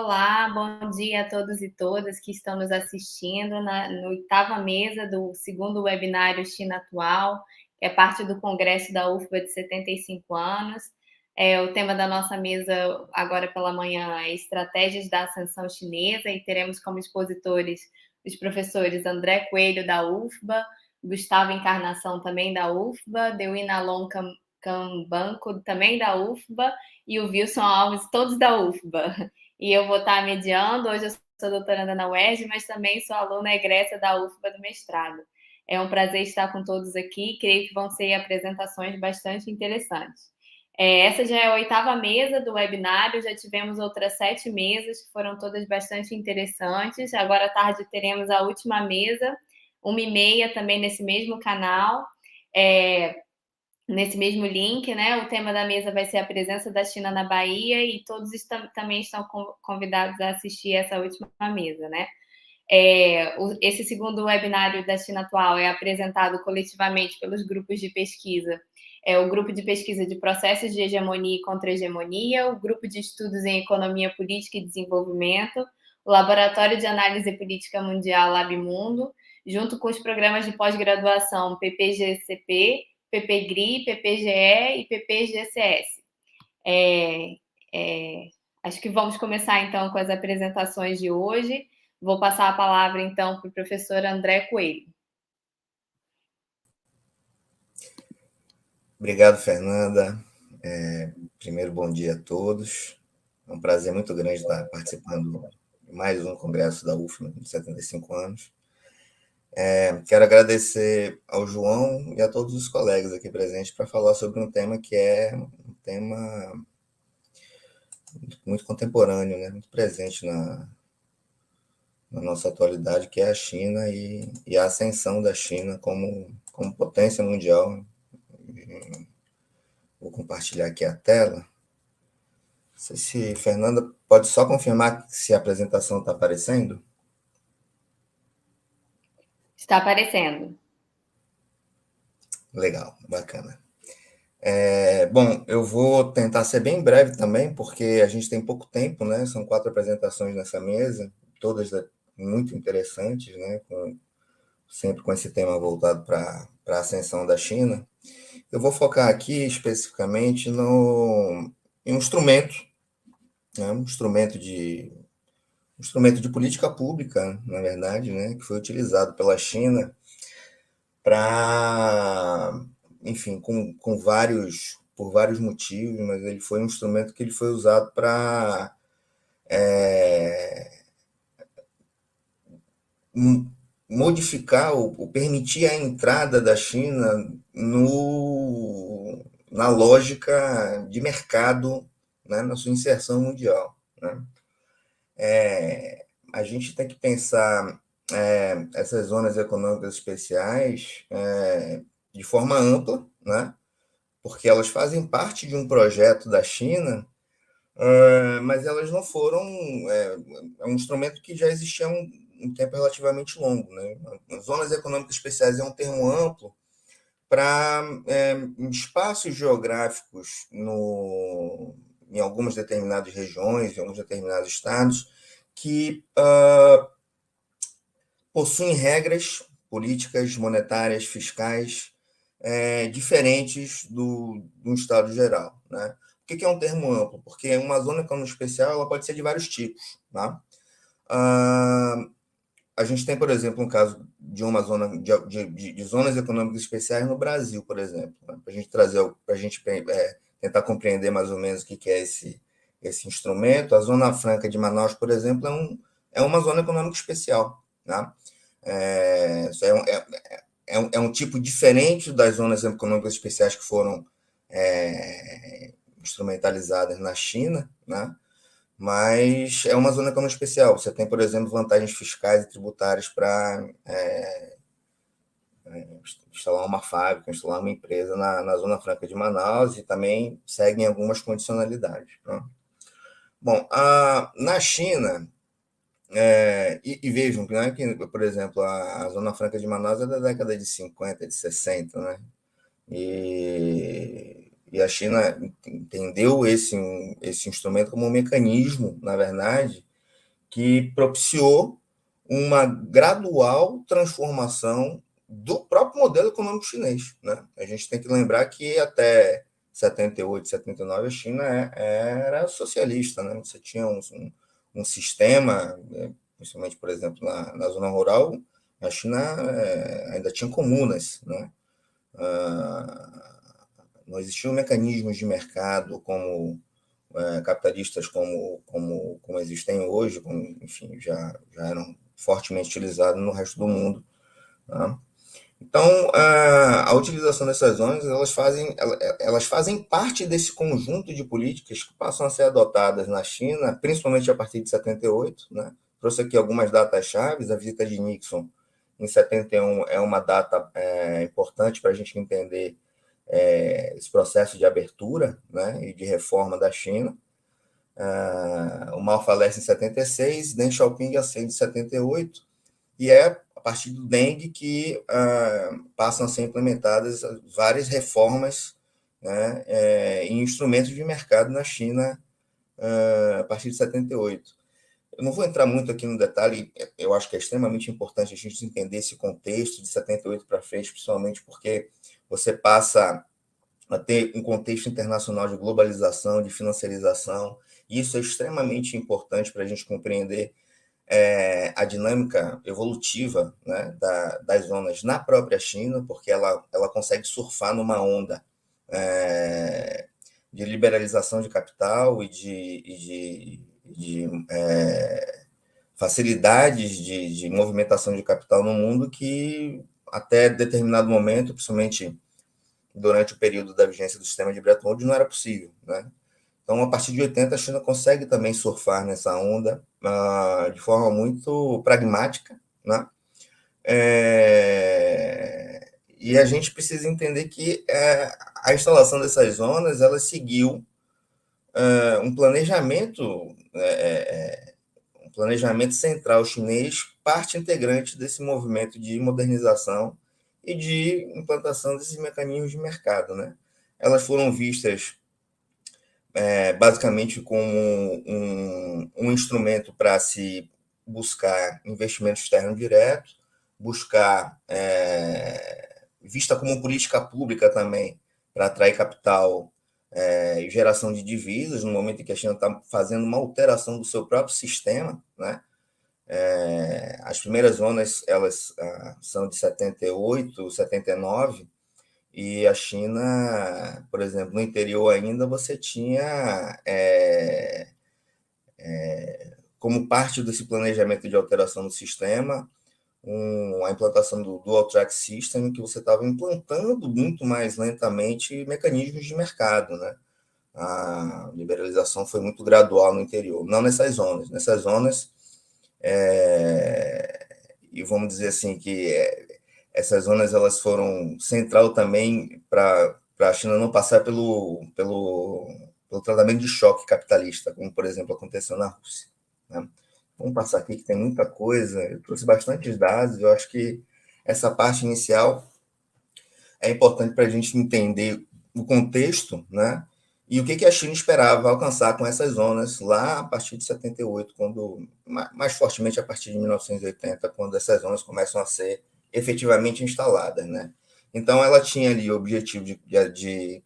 Olá, bom dia a todos e todas que estão nos assistindo na 8ª mesa do segundo webinário China Atual, que é parte do congresso da UFBA de 75 anos. O tema da nossa mesa agora pela manhã é Estratégias da Ascensão Chinesa e teremos como expositores os professores André Coelho, da UFBA, Gustavo Encarnação, também da UFBA, Dewina Alon Cambanco, também da UFBA, e o Wilson Alves, todos da UFBA. E eu vou estar mediando. Hoje eu sou doutoranda na UERJ, mas também sou aluna egressa da UFBA do mestrado. É um prazer estar com todos aqui. Creio que vão ser apresentações bastante interessantes. Essa já é a 8ª mesa do webinário, já tivemos outras 7 mesas, que foram todas bastante interessantes. Agora à tarde teremos a última mesa, 1h30, também nesse mesmo canal. Nesse mesmo link, né? O tema da mesa vai ser a presença da China na Bahia e todos também estão convidados a assistir essa última mesa, né? Esse segundo webinário da China Atual é apresentado coletivamente pelos grupos de pesquisa. O grupo de pesquisa de processos de hegemonia e contra-hegemonia, o grupo de estudos em economia política e desenvolvimento, o Laboratório de Análise Política Mundial LabMundo, junto com os programas de pós-graduação PPGCP, PPGRI, PPGE e PPGCS. Acho que vamos começar, então, com as apresentações de hoje. Vou passar a palavra, então, para o professor André Coelho. Obrigado, Fernanda. Primeiro, bom dia a todos. É um prazer muito grande estar participando de mais um congresso da UFMA de 75 anos. Quero agradecer ao João e a todos os colegas aqui presentes para falar sobre um tema que é um tema muito contemporâneo, né? Muito presente na nossa atualidade, que é a China e a ascensão da China como potência mundial. Vou compartilhar aqui a tela. Não sei se Fernanda pode só confirmar se a apresentação está aparecendo. Está aparecendo. Legal, bacana. Bom, eu vou tentar ser bem breve também, porque a gente tem pouco tempo, né? São 4 apresentações nessa mesa, todas muito interessantes, né? Sempre com esse tema voltado para a ascensão da China. Eu vou focar aqui especificamente em um instrumento, né? Um instrumento de política pública, na verdade, né? Que foi utilizado pela China para, enfim, por vários motivos, mas ele foi um instrumento que ele foi usado para modificar ou permitir a entrada da China na lógica de mercado, né, na sua inserção mundial, né? A gente tem que pensar essas zonas econômicas especiais de forma ampla, né? Porque elas fazem parte de um projeto da China, mas elas não foram. É um instrumento que já existia há um tempo relativamente longo, né? Zonas econômicas especiais é um termo amplo para espaços geográficos em algumas determinadas regiões, em alguns determinados estados, que possuem regras políticas, monetárias, fiscais diferentes do Estado geral, né? O que é um termo amplo? Porque uma zona econômica especial ela pode ser de vários tipos, tá? A gente tem, por exemplo, um caso de uma zona de zonas econômicas especiais no Brasil, por exemplo, né? Para a gente tentar compreender mais ou menos o que é esse instrumento. A Zona Franca de Manaus, por exemplo, é uma zona econômica especial, tá? É um tipo diferente das zonas econômicas especiais que foram instrumentalizadas na China, né? Mas é uma zona econômica especial. Você tem, por exemplo, vantagens fiscais e tributárias para instalar uma fábrica, instalar uma empresa na Zona Franca de Manaus e também seguem algumas condicionalidades, né? Bom, na China, vejam, né, que, por exemplo, a Zona Franca de Manaus é da década de 50, de 60, né? E a China entendeu esse instrumento como um mecanismo, na verdade, que propiciou uma gradual transformação do próprio modelo econômico chinês, né? A gente tem que lembrar que até 78, 79, a China era socialista, né? Você tinha um sistema, principalmente, por exemplo, na zona rural, a China ainda tinha comunas, né? Não existiam mecanismos de mercado capitalistas como existem hoje, enfim, já eram fortemente utilizados no resto do mundo. Tá? Então, a utilização dessas zonas, elas fazem parte desse conjunto de políticas que passam a ser adotadas na China, principalmente a partir de 78. Né? Trouxe aqui algumas datas chaves. A visita de Nixon em 71 é uma data importante para a gente entender esse processo de abertura, né, e de reforma da China. O Mao falece em 76, Deng Xiaoping ascende em 78, e é a partir do Deng que passam a ser implementadas várias reformas, né, em instrumentos de mercado na China a partir de 78. Eu não vou entrar muito aqui no detalhe, eu acho que é extremamente importante a gente entender esse contexto de 78 para frente, principalmente porque você passa a ter um contexto internacional de globalização, de financiarização. Isso é extremamente importante para a gente compreender a dinâmica evolutiva, né, das zonas na própria China, porque ela consegue surfar numa onda de liberalização de capital e de facilidades de movimentação de capital no mundo que, até determinado momento, principalmente durante o período da vigência do sistema de Bretton Woods, não era possível, né? Então, a partir de 80, a China consegue também surfar nessa onda de forma muito pragmática, né? E a gente precisa entender que a instalação dessas zonas, ela seguiu um planejamento central chinês, parte integrante desse movimento de modernização e de implantação desses mecanismos de mercado, né? Elas foram vistas basicamente como um instrumento para se buscar investimento externo direto, buscar vista como política pública também para atrair capital e geração de divisas, no momento em que a China está fazendo uma alteração do seu próprio sistema, né? As primeiras zonas, elas são de 78, 79, e a China, por exemplo, no interior ainda, você tinha, como parte desse planejamento de alteração do sistema, a implantação do Dual Track System, em que você estava implantando muito mais lentamente mecanismos de mercado, né? A liberalização foi muito gradual no interior, não nessas zonas. Nessas zonas, e vamos dizer assim que essas zonas elas foram central também para a China não passar pelo tratamento de choque capitalista, como, por exemplo, aconteceu na Rússia. Né? Vamos passar aqui que tem muita coisa, eu trouxe bastantes dados, eu acho que essa parte inicial é importante para a gente entender o contexto, né? E o que a China esperava alcançar com essas zonas lá a partir de 78, quando, mais fortemente a partir de 1980, quando essas zonas começam a ser efetivamente instaladas, né? Então, ela tinha ali o objetivo de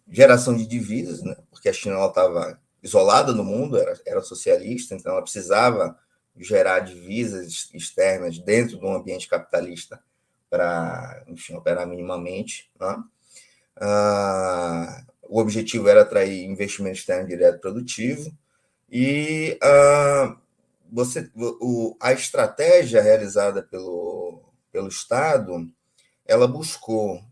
geração de divisas, né? Porque a China estava isolada no mundo, era socialista, então ela precisava gerar divisas externas dentro de um ambiente capitalista para, enfim, operar minimamente, né? O objetivo era atrair investimento externo direto produtivo e a estratégia realizada pelo Estado, ela buscou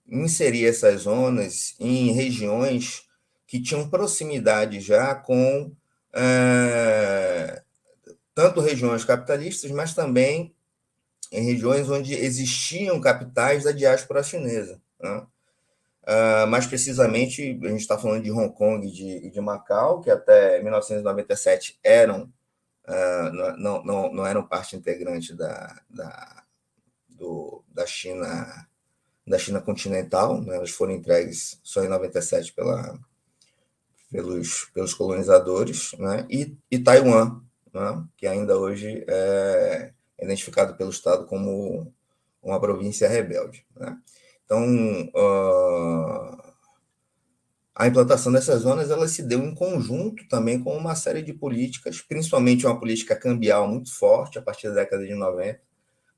inserir essas zonas em regiões que tinham proximidade já com tanto regiões capitalistas, mas também em regiões onde existiam capitais da diáspora chinesa, né? Mais precisamente, a gente está falando de Hong Kong e de Macau, que até 1997 não eram parte integrante da China continental, né? Elas foram entregues só em 97 pelos colonizadores, né? E Taiwan, né? Que ainda hoje é identificado pelo Estado como uma província rebelde, né? Então, a implantação dessas zonas ela se deu em conjunto também com uma série de políticas, principalmente uma política cambial muito forte a partir da década de 90,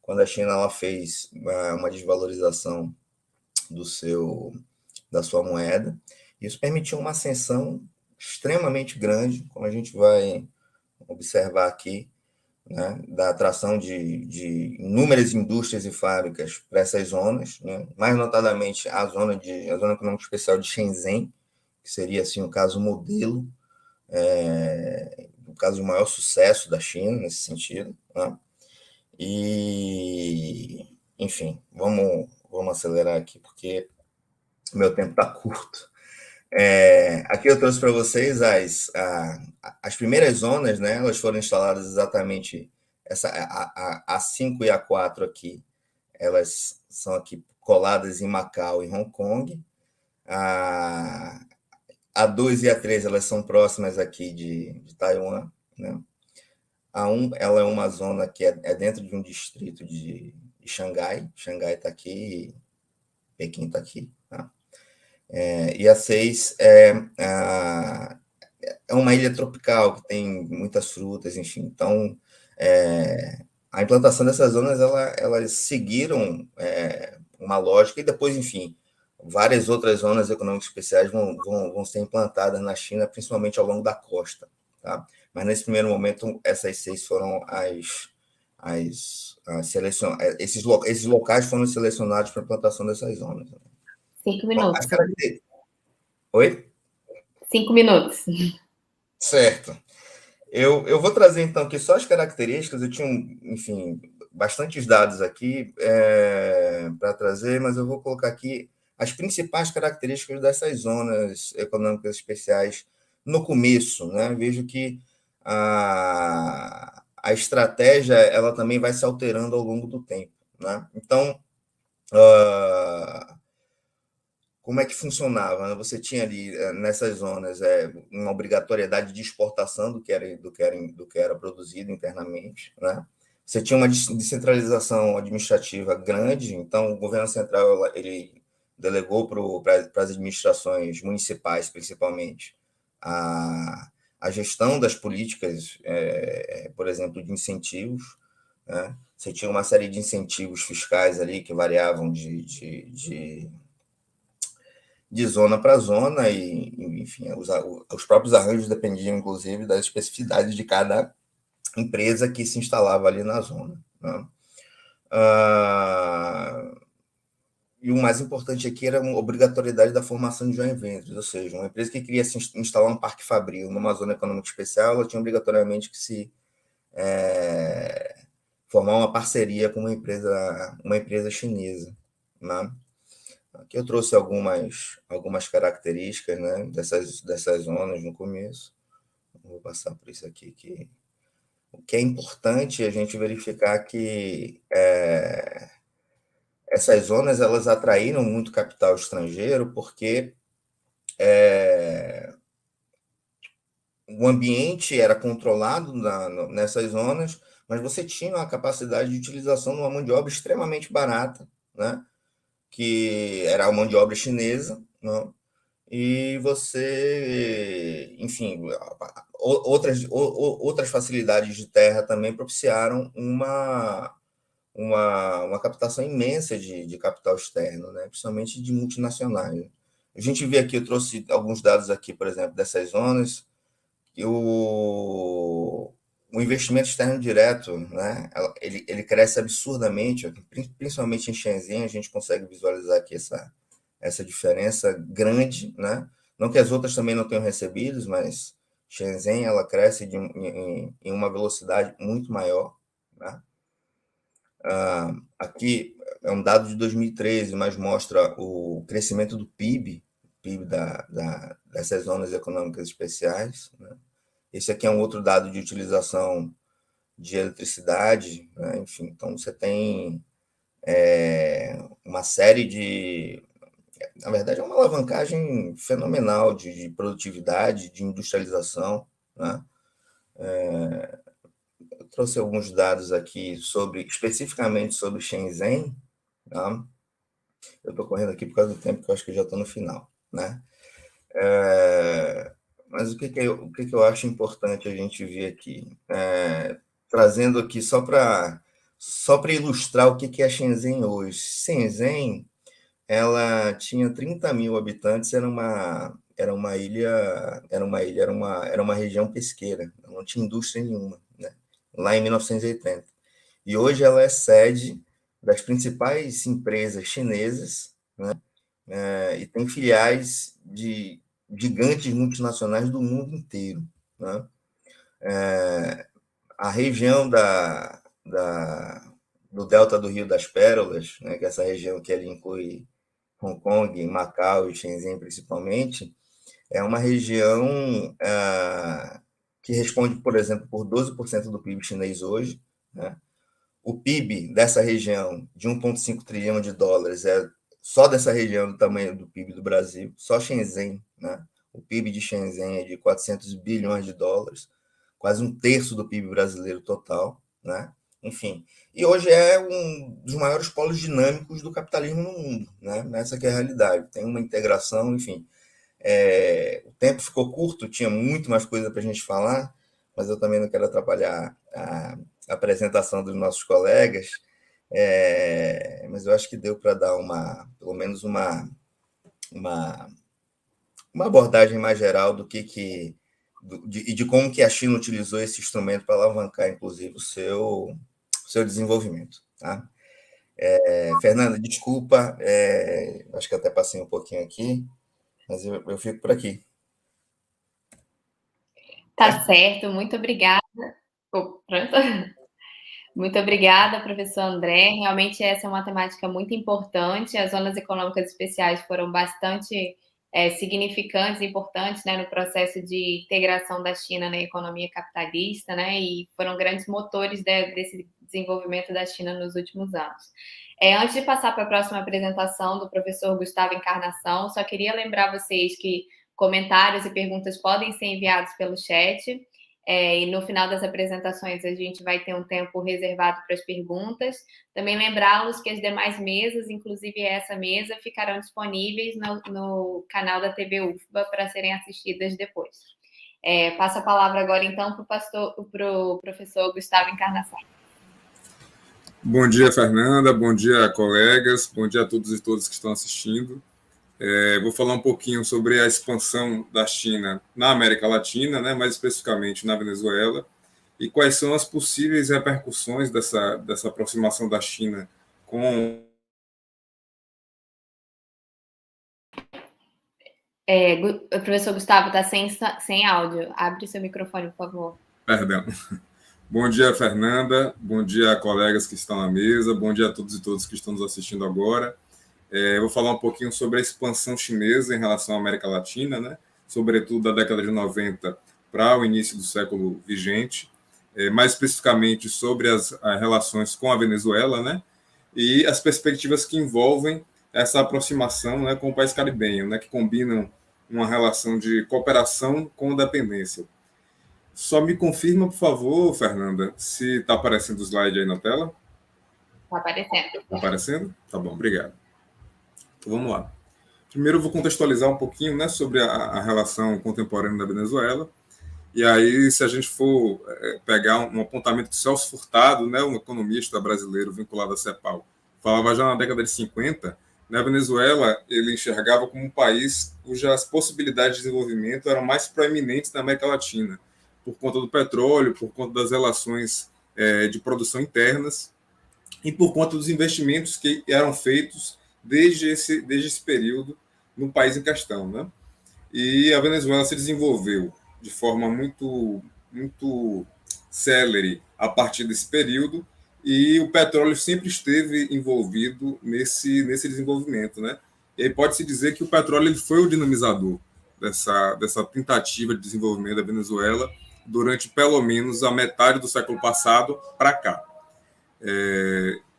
quando a China ela fez uma desvalorização da sua moeda. Isso permitiu uma ascensão extremamente grande, como a gente vai observar aqui, né, da atração de inúmeras indústrias e fábricas para essas zonas, né, mais notadamente a zona econômica especial de Shenzhen, que seria assim o caso modelo, o caso de maior sucesso da China nesse sentido, né? E, enfim, vamos acelerar aqui porque o meu tempo está curto. Aqui eu trouxe para vocês as primeiras zonas, né? Elas foram instaladas exatamente a 5 e a 4 aqui, elas são aqui coladas em Macau e Hong Kong. A 2 e a 3 elas são próximas aqui de Taiwan, né? A 1 ela é uma zona que é dentro de um distrito de Xangai. Xangai está aqui, Pequim está aqui, tá? E a 6 é uma ilha tropical que tem muitas frutas, enfim. Então, a implantação dessas zonas elas seguiram uma lógica e depois, enfim, várias outras zonas econômicas especiais vão ser implantadas na China, principalmente ao longo da costa, tá? Mas nesse primeiro momento, essas 6 foram esses locais foram selecionados para a implantação dessas zonas. 5 Bom, minutos. as características. Oi? 5 minutos. Certo. Eu vou trazer, então, aqui só as características. Eu tinha, enfim, bastantes dados aqui para trazer, mas eu vou colocar aqui as principais características dessas zonas econômicas especiais no começo, né? Vejo que a estratégia ela também vai se alterando ao longo do tempo, né? Então, como é que funcionava? Você tinha ali nessas zonas uma obrigatoriedade de exportação do que era produzido internamente, né? Você tinha uma descentralização administrativa grande, então o governo central ele delegou para as administrações municipais, principalmente, a gestão das políticas, por exemplo, de incentivos, né? Você tinha uma série de incentivos fiscais ali que variavam de zona para zona e, enfim, os próprios arranjos dependiam, inclusive, das especificidades de cada empresa que se instalava ali na zona, né? E o mais importante aqui era a obrigatoriedade da formação de joint ventures, ou seja, uma empresa que queria se instalar um parque fabril numa zona econômica especial, ela tinha obrigatoriamente que se formar uma parceria com uma empresa chinesa, né? Aqui eu trouxe algumas características, né, dessas zonas no começo. Vou passar por isso aqui. O que é importante é a gente verificar que essas zonas elas atraíram muito capital estrangeiro porque o ambiente era controlado nessas zonas, mas você tinha uma capacidade de utilização de uma mão de obra extremamente barata, né, que era a mão de obra chinesa, né? E você, enfim, outras facilidades de terra também propiciaram uma captação imensa de capital externo, né? Principalmente de multinacionais. A gente vê aqui, eu trouxe alguns dados aqui, por exemplo, dessas zonas, e o investimento externo direto, né? Ele cresce absurdamente, principalmente em Shenzhen, a gente consegue visualizar aqui essa diferença grande, né? Não que as outras também não tenham recebidos, mas Shenzhen ela cresce em uma velocidade muito maior, né? Aqui é um dado de 2013, mas mostra o crescimento do PIB dessas zonas econômicas especiais, né? Esse aqui é um outro dado de utilização de eletricidade, né? Enfim, então você tem uma série na verdade, é uma alavancagem fenomenal de produtividade, de industrialização, né? Eu trouxe alguns dados aqui especificamente sobre Shenzhen, tá? Eu estou correndo aqui por causa do tempo, que eu acho que já estou no final, né? Mas o que eu acho importante a gente ver aqui? Trazendo aqui só para ilustrar o que é Shenzhen hoje. Shenzhen, ela tinha 30 mil habitantes, era uma ilha, era uma região pesqueira, não tinha indústria nenhuma, né? Lá em 1980. E hoje ela é sede das principais empresas chinesas, e tem filiais de gigantes multinacionais do mundo inteiro, né? A região do Delta do Rio das Pérolas, né, que é essa região que ele inclui Hong Kong, Macau e Shenzhen principalmente, é uma região que responde, por exemplo, por 12% do PIB chinês hoje, né? O PIB dessa região, de 1,5 trilhão de dólares, é só dessa região do tamanho do PIB do Brasil, só Shenzhen, né? O PIB de Shenzhen é de 400 bilhões de dólares, quase um terço do PIB brasileiro total, né? Enfim, e hoje é um dos maiores polos dinâmicos do capitalismo no mundo, né? Essa que é a realidade. Tem uma integração, enfim. O tempo ficou curto, tinha muito mais coisa para a gente falar, mas eu também não quero atrapalhar a apresentação dos nossos colegas, mas eu acho que deu para dar pelo menos uma, uma abordagem mais geral de como que a China utilizou esse instrumento para alavancar, inclusive, o seu desenvolvimento. Tá? Fernanda, desculpa, acho que até passei um pouquinho aqui, mas eu fico por aqui. Tá certo, muito obrigada. Oh, pronto. Muito obrigada, professor André. Realmente essa é uma temática muito importante. As zonas econômicas especiais foram bastante significantes e importantes, né, no processo de integração da China na economia capitalista, né, e foram grandes motores desse desenvolvimento da China nos últimos anos. Antes de passar para a próxima apresentação do professor Gustavo Encarnação, só queria lembrar vocês que comentários e perguntas podem ser enviados pelo chat. E no final das apresentações a gente vai ter um tempo reservado para as perguntas. Também lembrá-los que as demais mesas, inclusive essa mesa, ficarão disponíveis no canal da TV UFBA para serem assistidas depois. Passo a palavra agora, então, para o professor Gustavo Encarnação. Bom dia, Fernanda. Bom dia, colegas. Bom dia a todos e todas que estão assistindo. Vou falar um pouquinho sobre a expansão da China na América Latina, né, mais especificamente na Venezuela, e quais são as possíveis repercussões dessa aproximação da China com... O professor Gustavo está sem áudio. Abre seu microfone, por favor. Perdão. Bom dia, Fernanda. Bom dia, colegas que estão na mesa. Bom dia a todos e todas que estão nos assistindo agora. Vou falar um pouquinho sobre a expansão chinesa em relação à América Latina, né? Sobretudo da década de 90 para o início do século vigente, mais especificamente sobre as relações com a Venezuela, né? E as perspectivas que envolvem essa aproximação, né, com o país caribenho, né, que combinam uma relação de cooperação com dependência. Só me confirma, por favor, Fernanda, se está aparecendo o slide aí na tela. Está aparecendo. Está aparecendo? Tá bom, obrigado. Então, vamos lá. Primeiro eu vou contextualizar um pouquinho, né, sobre a relação contemporânea da Venezuela. E aí, se a gente for pegar um apontamento de Celso Furtado, né, um economista brasileiro vinculado à CEPAL, falava já na década de 50, na Venezuela ele enxergava como um país cujas possibilidades de desenvolvimento eram mais proeminentes na América Latina, por conta do petróleo, por conta das relações de produção internas e por conta dos investimentos que eram feitos desde esse período no país em questão, né? E a Venezuela se desenvolveu de forma muito, muito célere a partir desse período, e o petróleo sempre esteve envolvido nesse desenvolvimento, né? E aí pode-se dizer que o petróleo ele foi o dinamizador dessa tentativa de desenvolvimento da Venezuela durante pelo menos a metade do século passado para cá.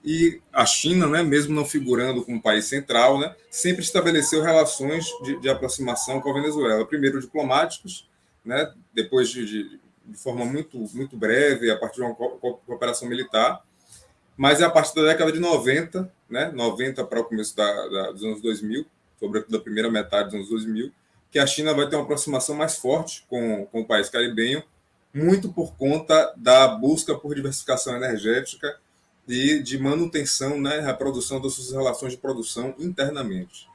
E a China, né, mesmo não figurando como país central, né, sempre estabeleceu relações de aproximação com a Venezuela, primeiro diplomáticos, né, depois de forma muito breve, a partir de uma cooperação militar, mas é a partir da década de 90, né, 90 para o começo dos anos 2000, sobretudo da primeira metade dos anos 2000, que a China vai ter uma aproximação mais forte com o país caribenho, muito por conta da busca por diversificação energética e de manutenção, né, reprodução das suas relações de produção internamente.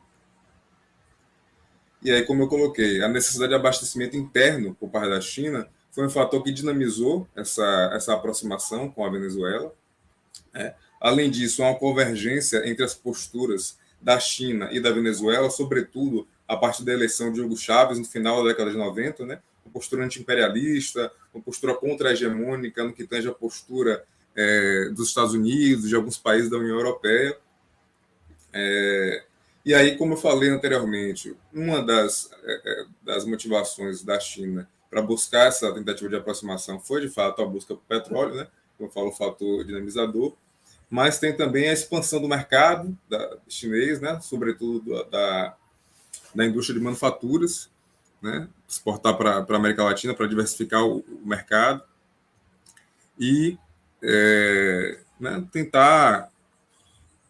E aí, como eu coloquei, a necessidade de abastecimento interno por parte da China foi um fator que dinamizou essa aproximação com a Venezuela. Né? Além disso, há uma convergência entre as posturas da China e da Venezuela, sobretudo a partir da eleição de Hugo Chávez no final da década de 90, né? Uma postura anti-imperialista, uma postura contra-hegemônica no que tange a postura dos Estados Unidos, de alguns países da União Europeia. E aí, como eu falei anteriormente, uma das motivações da China para buscar essa tentativa de aproximação foi, de fato, a busca por petróleo, né? Como eu falo, o fator dinamizador, mas tem também a expansão do mercado chinês, né? Sobretudo da indústria de manufaturas, né? Exportar para a América Latina para diversificar o mercado e né, tentar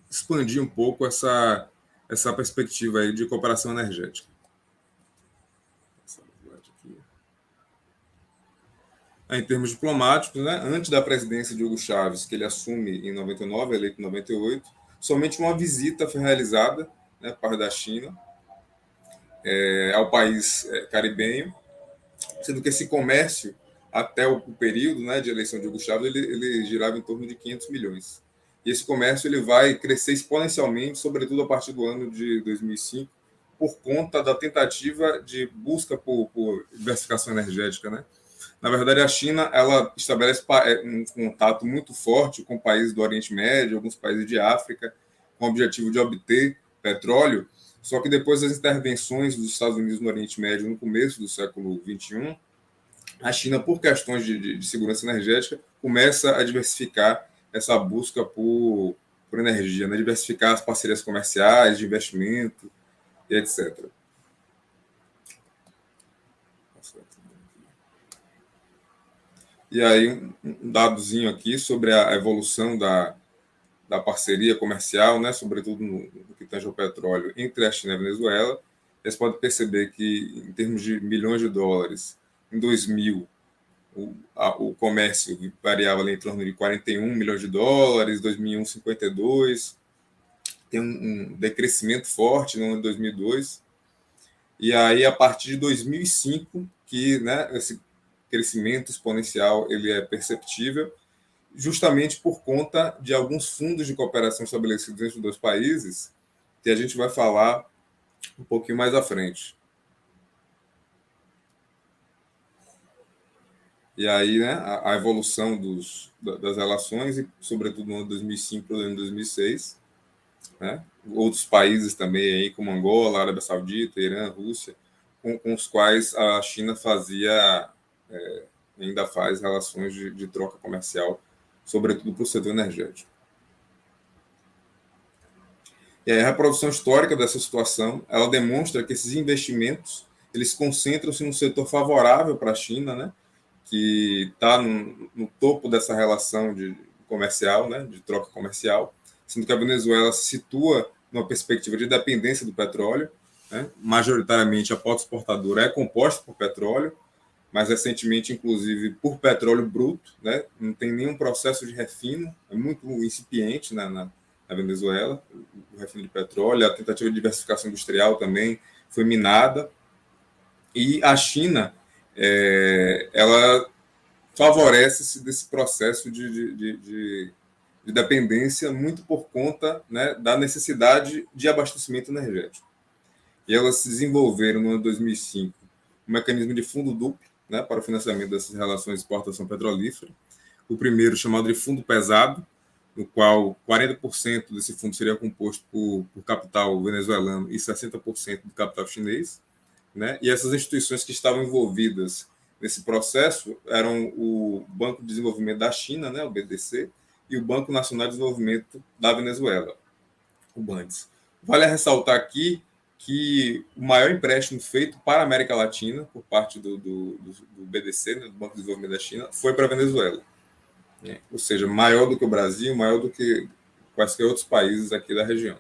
expandir um pouco essa perspectiva aí de cooperação energética. Em termos diplomáticos, né, antes da presidência de Hugo Chávez, que ele assume em 99, eleito em 98, somente uma visita foi realizada, né, por parte da China ao país caribenho, sendo que esse comércio, até o período, né, de eleição de Hugo Chávez, ele girava em torno de 500 milhões. E esse comércio ele vai crescer exponencialmente, sobretudo a partir do ano de 2005, por conta da tentativa de busca por diversificação energética, né? Na verdade, a China ela estabelece um contato muito forte com países do Oriente Médio, alguns países de África, com o objetivo de obter petróleo. Só que depois das intervenções dos Estados Unidos no Oriente Médio, no começo do século XXI, a China, por questões de segurança energética, começa a diversificar essa busca por energia, né? Diversificar as parcerias comerciais, de investimento e etc. E aí, um dadozinho aqui sobre a evolução da parceria comercial, né, sobretudo no que tange ao petróleo, entre a China e a Venezuela. Vocês podem perceber que, em termos de milhões de dólares, em 2000, o comércio variava ali em torno de 41 milhões de dólares, 2001, 52, tem um decrescimento forte no ano de 2002, e aí, a partir de 2005, que, né, esse crescimento exponencial ele é perceptível, justamente por conta de alguns fundos de cooperação estabelecidos entre os dois países, que a gente vai falar um pouquinho mais à frente. E aí, né, a evolução das relações, e sobretudo no ano 2005 para o ano 2006, né, outros países também, aí, como Angola, Arábia Saudita, Irã, Rússia, com os quais a China fazia, ainda faz relações de troca comercial, sobretudo para o setor energético. E a reprodução histórica dessa situação, ela demonstra que esses investimentos, eles concentram-se num setor favorável para a China, né, que está no topo dessa relação comercial, né, de troca comercial, sendo que a Venezuela se situa numa perspectiva de dependência do petróleo, né, majoritariamente a pauta exportadora é composta por petróleo, mas recentemente, inclusive, por petróleo bruto, né? Não tem nenhum processo de refino, é muito incipiente na Venezuela, o refino de petróleo, a tentativa de diversificação industrial também foi minada, e a China, ela favorece-se desse processo de dependência muito por conta, né, da necessidade de abastecimento energético. E elas se desenvolveram no ano 2005 um mecanismo de fundo duplo, né, para o financiamento dessas relações de exportação petrolífera. O primeiro, chamado de fundo pesado, no qual 40% desse fundo seria composto por capital venezuelano e 60% do capital chinês. Né? E essas instituições que estavam envolvidas nesse processo eram o Banco de Desenvolvimento da China, né, o BDC, e o Banco Nacional de Desenvolvimento da Venezuela, o BANDES. Vale ressaltar aqui que o maior empréstimo feito para a América Latina, por parte do BDC, né, do Banco de Desenvolvimento da China, foi para a Venezuela. Ou seja, maior do que o Brasil, maior do que quaisquer outros países aqui da região.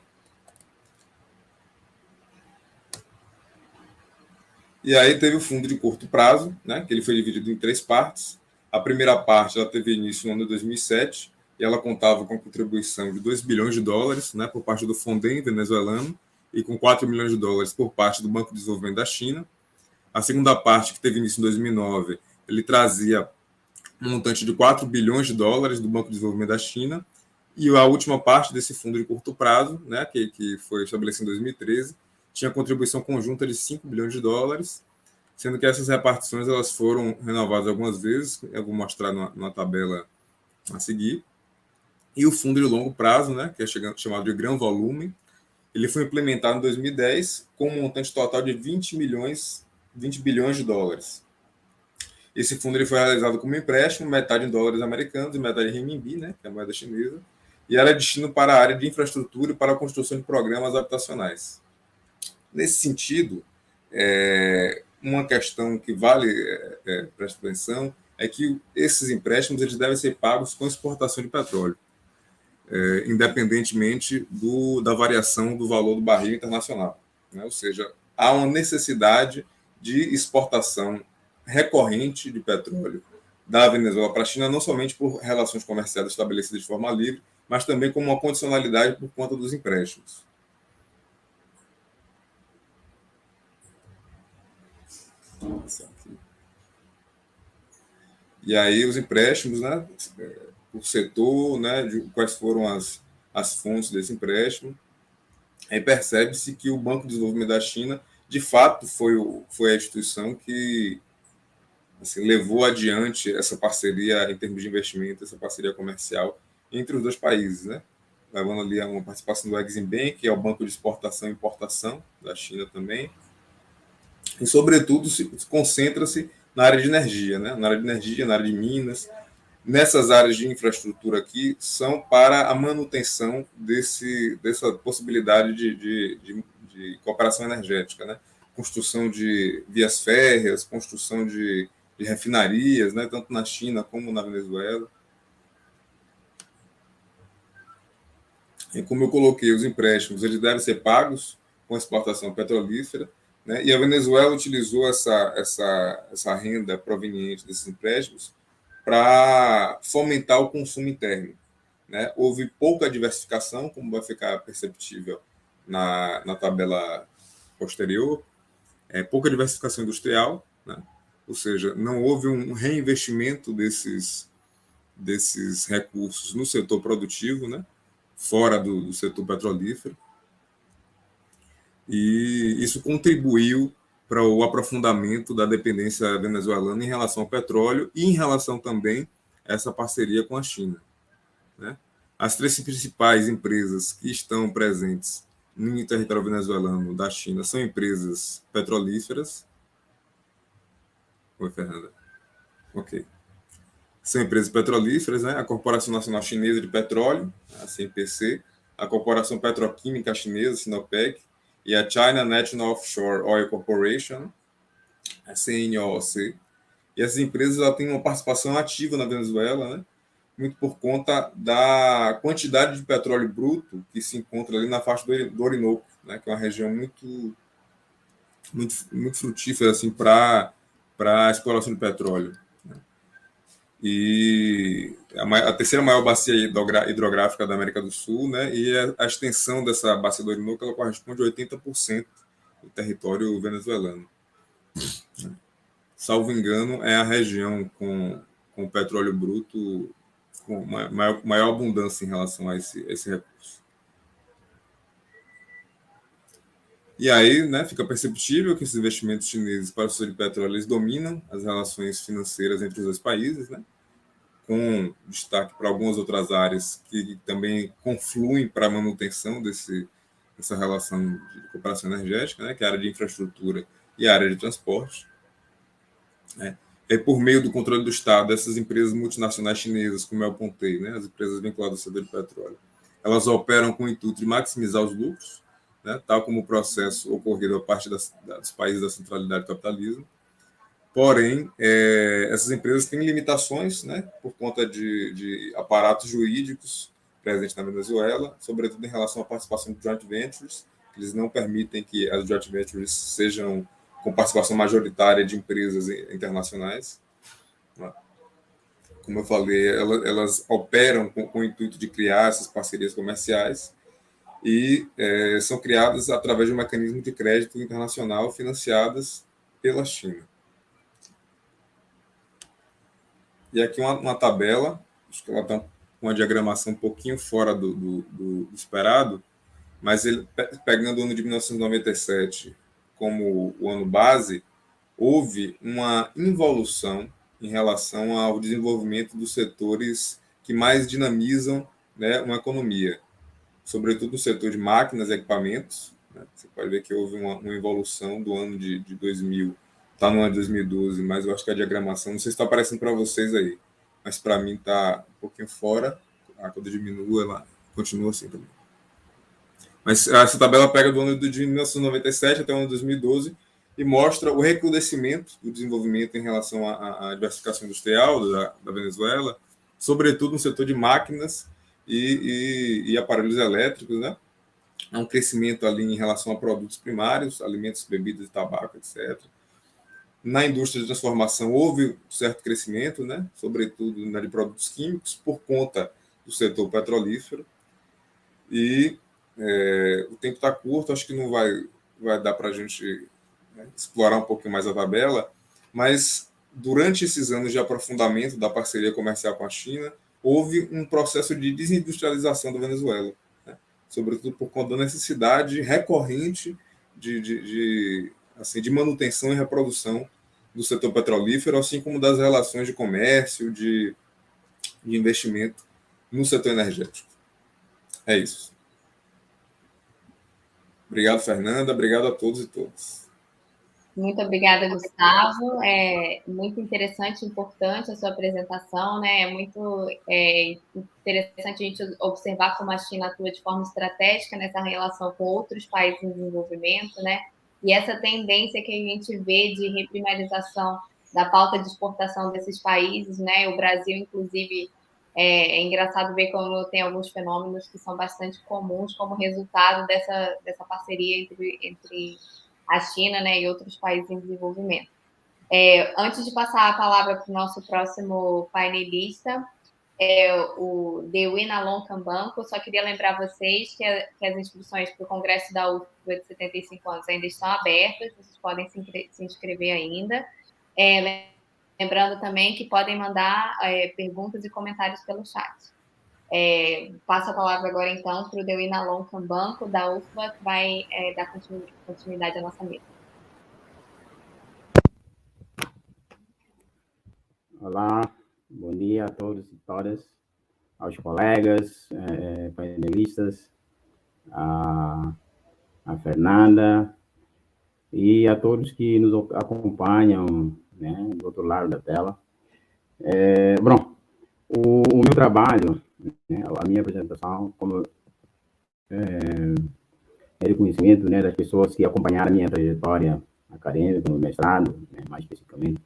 E aí teve o fundo de curto prazo, né, que ele foi dividido em 3 partes. A primeira parte ela teve início no ano de 2007, e ela contava com a contribuição de 2 bilhões de dólares, né, por parte do Fonden venezuelano, e com 4 milhões de dólares por parte do Banco de Desenvolvimento da China. A segunda parte, que teve início em 2009, ele trazia um montante de 4 bilhões de dólares do Banco de Desenvolvimento da China, e a última parte desse fundo de curto prazo, né, que foi estabelecido em 2013, tinha contribuição conjunta de 5 bilhões de dólares, sendo que essas repartições elas foram renovadas algumas vezes, eu vou mostrar na tabela a seguir. E o fundo de longo prazo, né, que é chamado de Gran Volume, ele foi implementado em 2010 com um montante total de 20 bilhões de dólares. Esse fundo ele foi realizado como empréstimo, metade em dólares americanos e metade em renminbi, né, que é a moeda chinesa, e era destino para a área de infraestrutura e para a construção de programas habitacionais. Nesse sentido, uma questão que vale prestar atenção é que esses empréstimos eles devem ser pagos com exportação de petróleo, independentemente da variação do valor do barril internacional, né? Ou seja, há uma necessidade de exportação recorrente de petróleo da Venezuela para a China, não somente por relações comerciais estabelecidas de forma livre, mas também como uma condicionalidade por conta dos empréstimos. E aí os empréstimos, né, por setor, né, de quais foram as fontes desse empréstimo. Aí percebe-se que o Banco de Desenvolvimento da China, de fato, foi a instituição que assim, levou adiante essa parceria em termos de investimento, essa parceria comercial entre os dois países, né? Levando ali a uma participação do Exim Bank, que é o Banco de Exportação e Importação da China também. E, sobretudo, se concentra-se na área de energia, né? Na área de energia, na área de minas. Nessas áreas de infraestrutura aqui, são para a manutenção dessa possibilidade de cooperação energética, né? Construção de vias férreas, construção de refinarias, né? Tanto na China como na Venezuela. E como eu coloquei, os empréstimos eles devem ser pagos com exportação petrolífera, né? E a Venezuela utilizou essa renda proveniente desses empréstimos para fomentar o consumo interno, né? Houve pouca diversificação, como vai ficar perceptível na tabela posterior, pouca diversificação industrial, né? Ou seja, não houve um reinvestimento desses recursos no setor produtivo, né? Fora do setor petrolífero, e isso contribuiu para o aprofundamento da dependência venezuelana em relação ao petróleo e em relação também a essa parceria com a China, né? As 3 principais empresas que estão presentes no território venezuelano da China são empresas petrolíferas. Oi, Fernanda. Ok. São empresas petrolíferas, né? A Corporação Nacional Chinesa de Petróleo, a CNPC, a Corporação Petroquímica Chinesa, Sinopec, e a China National Offshore Oil Corporation, a CNOOC. E essas empresas ela têm uma participação ativa na Venezuela, né? Muito por conta da quantidade de petróleo bruto que se encontra ali na faixa do Orinoco, né? Que é uma região muito frutífera assim, para a exploração de petróleo. E a terceira maior bacia hidrográfica da América do Sul, né? E a extensão dessa bacia do Orinoco ela corresponde a 80% do território venezuelano. Salvo engano, é a região com petróleo bruto com maior abundância em relação a esse recurso. E aí, né, fica perceptível que esses investimentos chineses para o setor de petróleo eles dominam as relações financeiras entre os dois países, né, com destaque para algumas outras áreas que também confluem para a manutenção dessa relação de cooperação energética, né, que é a área de infraestrutura e a área de transporte, né. por meio do controle do Estado, essas empresas multinacionais chinesas, como eu apontei, né, as empresas vinculadas ao setor de petróleo, elas operam com o intuito de maximizar os lucros, né, tal como o processo ocorrido a partir dos países da centralidade do capitalismo. Porém, essas empresas têm limitações, né, por conta de aparatos jurídicos presentes na Venezuela, sobretudo em relação à participação de joint ventures. Eles não permitem que as joint ventures sejam com participação majoritária de empresas internacionais. Como eu falei, elas operam com o intuito de criar essas parcerias comerciais e são criadas através de um mecanismo de crédito internacional financiadas pela China. E aqui uma tabela, acho que ela está com uma diagramação um pouquinho fora do esperado, mas ele, pegando o ano de 1997 como o ano base, houve uma involução em relação ao desenvolvimento dos setores que mais dinamizam, né, uma economia, sobretudo no setor de máquinas e equipamentos. Né? Você pode ver que houve uma evolução do ano de 2000, está no ano de 2012, mas eu acho que a diagramação, não sei se está aparecendo para vocês aí, mas para mim está um pouquinho fora. Quando diminua, ela continua assim também. Mas essa tabela pega do ano de 1997 até o ano de 2012 e mostra o recrudescimento do desenvolvimento em relação à diversificação industrial da Venezuela, sobretudo no setor de máquinas e aparelhos elétricos, né? Há um crescimento ali em relação a produtos primários, alimentos, bebidas e tabaco, etc. Na indústria de transformação houve um certo crescimento, né? Sobretudo na de produtos químicos, por conta do setor petrolífero. E o tempo está curto, acho que não vai dar para a gente explorar um pouquinho mais a tabela, mas durante esses anos de aprofundamento da parceria comercial com a China, houve um processo de desindustrialização da Venezuela, né? Sobretudo por conta da necessidade recorrente de manutenção e reprodução do setor petrolífero, assim como das relações de comércio, de investimento no setor energético. É isso. Obrigado, Fernanda. Obrigado a todos e todas. Muito obrigada, Gustavo. É muito interessante e importante a sua apresentação, né? É muito interessante a gente observar como a China atua de forma estratégica nessa relação com outros países em desenvolvimento, né? E essa tendência que a gente vê de reprimarização da pauta de exportação desses países, né? O Brasil, inclusive, é engraçado ver como tem alguns fenômenos que são bastante comuns como resultado dessa parceria entre a China, né, e outros países em desenvolvimento. Antes de passar a palavra para o nosso próximo painelista, o Dewin Alon Cambanco, só queria lembrar vocês que as inscrições para o Congresso da UFBA de 75 anos ainda estão abertas, vocês podem se inscrever ainda. Lembrando também que podem mandar perguntas e comentários pelo chat. Passo a palavra agora, então, para o Dewin Alon Cambanco, da UFBA, que vai dar continuidade à nossa mesa. Olá, bom dia a todos e todas, aos colegas, painelistas, a Fernanda e a todos que nos acompanham, né, do outro lado da tela. Bom, o meu trabalho, né, a minha apresentação, como reconhecimento, né, das pessoas que acompanharam a minha trajetória acadêmica, no mestrado, né, mais especificamente,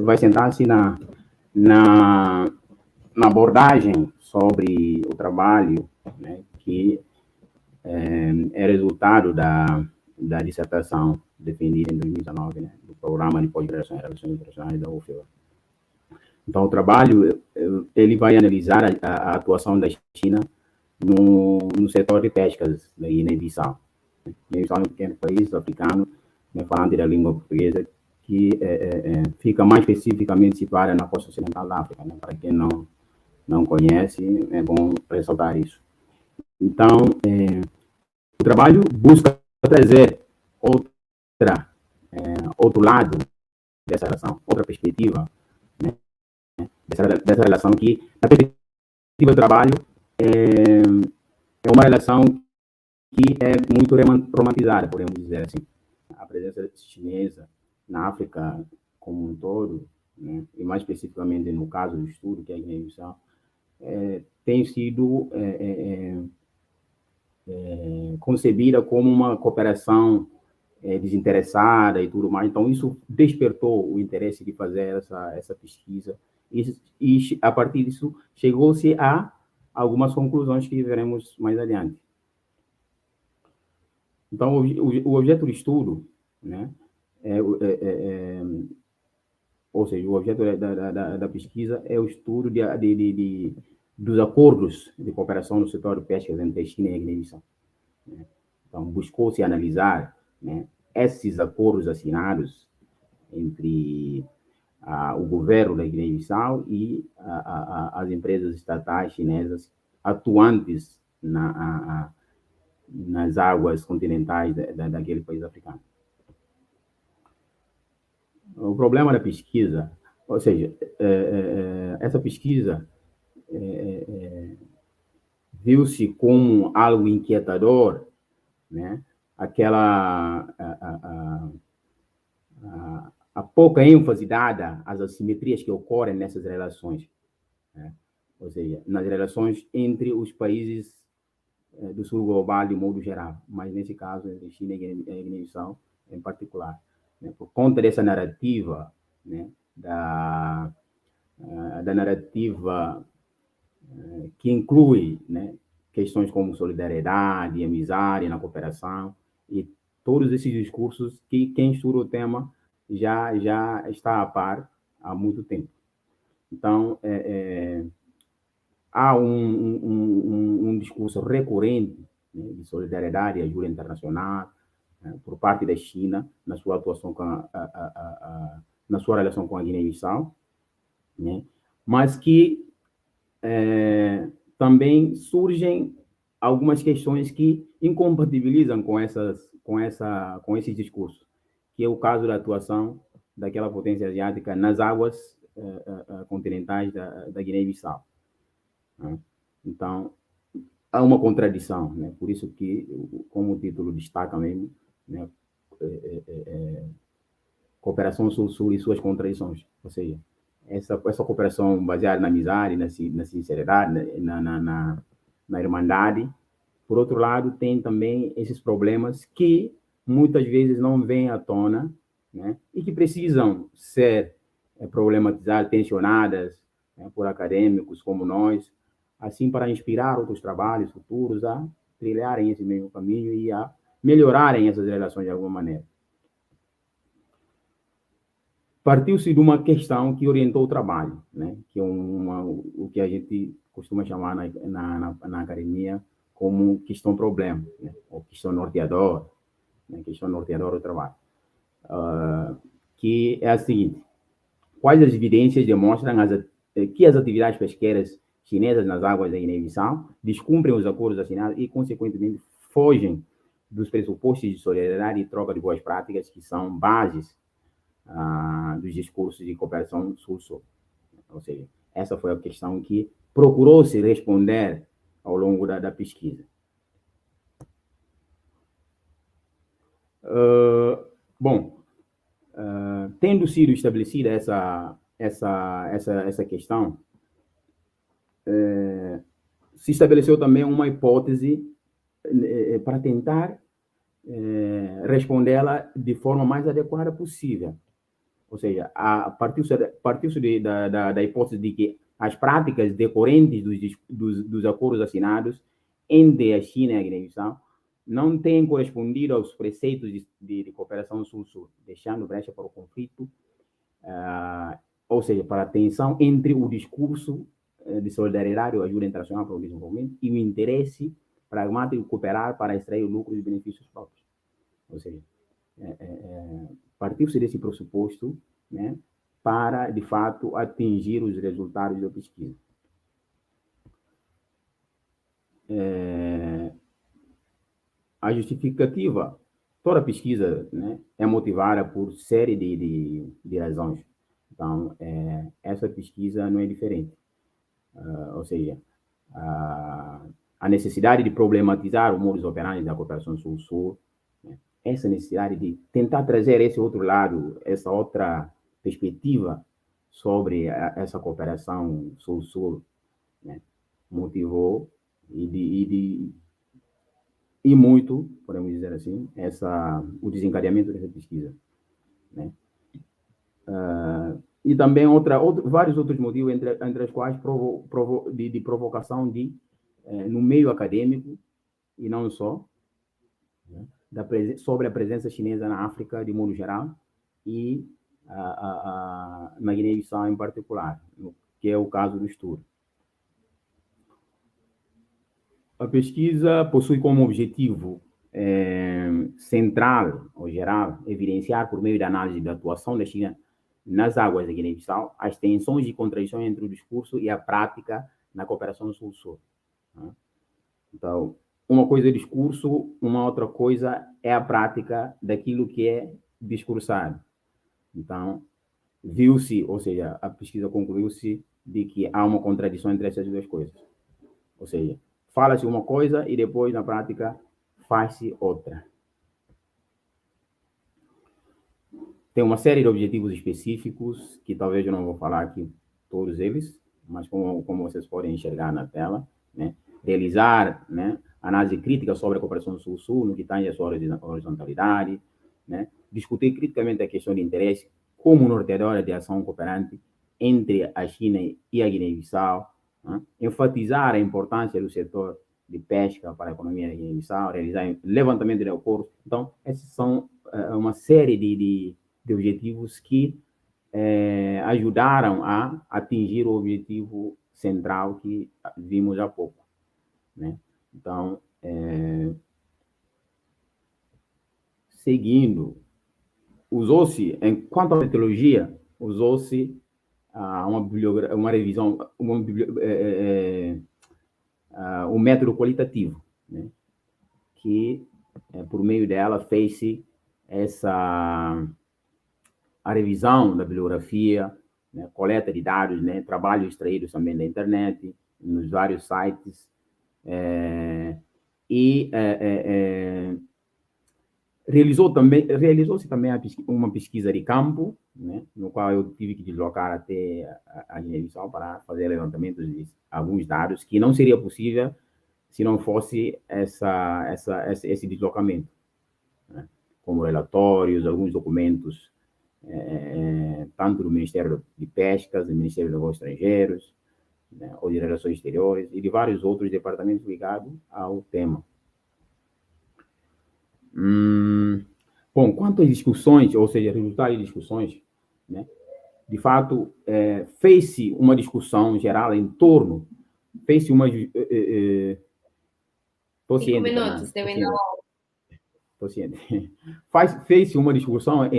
vai sentar-se na abordagem sobre o trabalho, né, que é resultado da dissertação defendida em 2019, né, do Programa de Pós-Graduação em Relações Internacionais da UFBA. Então, o trabalho ele vai analisar a atuação da China no setor de pescas da Guiné-Bissau. Guiné-Bissau é um pequeno país africano, né, falante da língua portuguesa, que fica mais especificamente situada na costa ocidental da África. Né? Para quem não conhece, é bom ressaltar isso. Então, o trabalho busca trazer outro lado dessa relação, outra perspectiva, né? dessa relação que, na perspectiva do trabalho, é uma relação que é muito romantizada, podemos dizer assim. A presença chinesa na África como um todo né, e mais especificamente no caso do estudo, que é a Guiné-Bissau, tem sido concebida como uma cooperação desinteressada e tudo mais. Então, isso despertou o interesse de fazer essa pesquisa. E a partir disso, chegou-se a algumas conclusões que veremos mais adiante. Então, o objeto do estudo, né, ou seja, o objeto da pesquisa é o estudo dos acordos de cooperação no setor de pesca entre a China e a Guiné-Bissau. Então, buscou-se analisar, né, esses acordos assinados entre o governo da Guiné-Bissau e as empresas estatais chinesas atuantes nas águas continentais daquele país africano. O problema da pesquisa, ou seja, essa pesquisa viu-se como algo inquietador, né? A pouca ênfase dada às assimetrias que ocorrem nessas relações, né? Ou seja, nas relações entre os países do sul global de modo geral, mas nesse caso entre China e Guiné-Bissau em particular, né? Por conta dessa narrativa, né, da narrativa que inclui, né, questões como solidariedade, amizade na cooperação e todos esses discursos que quem estuda o tema já está a par há muito tempo. Então, há um discurso recorrente, né, de solidariedade e ajuda internacional, né, por parte da China na sua atuação na sua relação com a Guiné-Bissau, né, mas que também surgem algumas questões que incompatibilizam com esses discursos, que é o caso da atuação daquela potência asiática nas águas continentais da Guiné-Bissau. Então, há uma contradição, né? Por isso que, como o título destaca mesmo, né, cooperação sul-sul e suas contradições, ou seja, essa cooperação baseada na amizade, na sinceridade, na irmandade. Por outro lado, tem também esses problemas que muitas vezes não vêm à tona, né, e que precisam ser problematizadas, tensionadas, né, por acadêmicos como nós, assim para inspirar outros trabalhos futuros a trilharem esse mesmo caminho e a melhorarem essas relações de alguma maneira. Partiu-se de uma questão que orientou o trabalho, né, que é o que a gente costuma chamar na academia como questão-problema, né, ou questão norteadora, né, questão norteadora do trabalho, que é a seguinte: quais as evidências demonstram que as atividades pesqueiras chinesas nas águas da Guiné-Bissau descumprem os acordos assinados e, consequentemente, fogem dos pressupostos de solidariedade e troca de boas práticas que são bases dos discursos de cooperação sul-sul. Ou seja, essa foi a questão que procurou-se responder ao longo da pesquisa. Tendo sido estabelecida essa questão, se estabeleceu também uma hipótese para tentar respondê-la de forma mais adequada possível. Ou seja, partiu-se da hipótese de que as práticas decorrentes dos acordos assinados entre a China e a Guiné-Bissau não têm correspondido aos preceitos de cooperação sul-sul, deixando brecha para o conflito, ou seja, para a tensão entre o discurso de solidariedade ou ajuda internacional para o desenvolvimento e o interesse pragmático de cooperar para extrair o lucro e benefícios próprios. Ou seja, partiu-se desse pressuposto, né, para, de fato, atingir os resultados da pesquisa. A justificativa, toda pesquisa, né, é motivada por série de razões. Então, essa pesquisa não é diferente. Ou seja, a necessidade de problematizar o modus operandi da cooperação sul-sul, né, essa necessidade de tentar trazer esse outro lado, essa outra perspectiva sobre essa cooperação sul-sul, né, motivou e muito, podemos dizer assim, o desencadeamento dessa pesquisa, né? E também vários outros motivos, entre os quais de provocação no meio acadêmico, e não só, né, sobre a presença chinesa na África, de modo geral, e na Guiné-Bissau em particular, que é o caso do estudo. A pesquisa possui como objetivo central, ou geral, evidenciar, por meio da análise da atuação da China nas águas da Guiné-Bissau, as tensões e contradições entre o discurso e a prática na cooperação sul-sul. Então, uma coisa é discurso, uma outra coisa é a prática daquilo que é discursado. Então, viu-se, ou seja, a pesquisa concluiu-se de que há uma contradição entre essas duas coisas. Ou seja, fala-se uma coisa e depois, na prática, faz-se outra. Tem uma série de objetivos específicos, que talvez eu não vou falar aqui todos eles, mas como vocês podem enxergar na tela, né? Realizar, né, análise crítica sobre a cooperação sul-sul, no que tange a sua horizontalidade, né? Discutir criticamente a questão de interesse como norteadora de ação cooperante entre a China e a Guiné-Bissau, né? Enfatizar a importância do setor de pesca para a economia da Guiné-Bissau, realizar levantamento de acordos. Então, esses são uma série de objetivos que ajudaram a atingir o objetivo central que vimos há pouco, né? Então, seguindo, usou-se, enquanto à metodologia, usou-se uma revisão, um método qualitativo, né? Que, por meio dela, fez-se a revisão da bibliografia, né, coleta de dados, né, trabalhos extraídos também da internet, nos vários sites, realizou-se também uma pesquisa de campo, né, no qual eu tive que deslocar até a Guiné-Bissau para fazer levantamentos de alguns dados que não seria possível se não fosse esse deslocamento, né, como relatórios, alguns documentos, tanto do Ministério de Pescas, do Ministério dos Negócios Estrangeiros, né, ou de Relações Exteriores, e de vários outros departamentos ligados ao tema. Bom, quanto às discussões, ou seja, resultados de discussões, né, de fato, fez-se uma discussão geral em torno, fez-se uma... 5 minutos, deu ainda. Fez-se uma discussão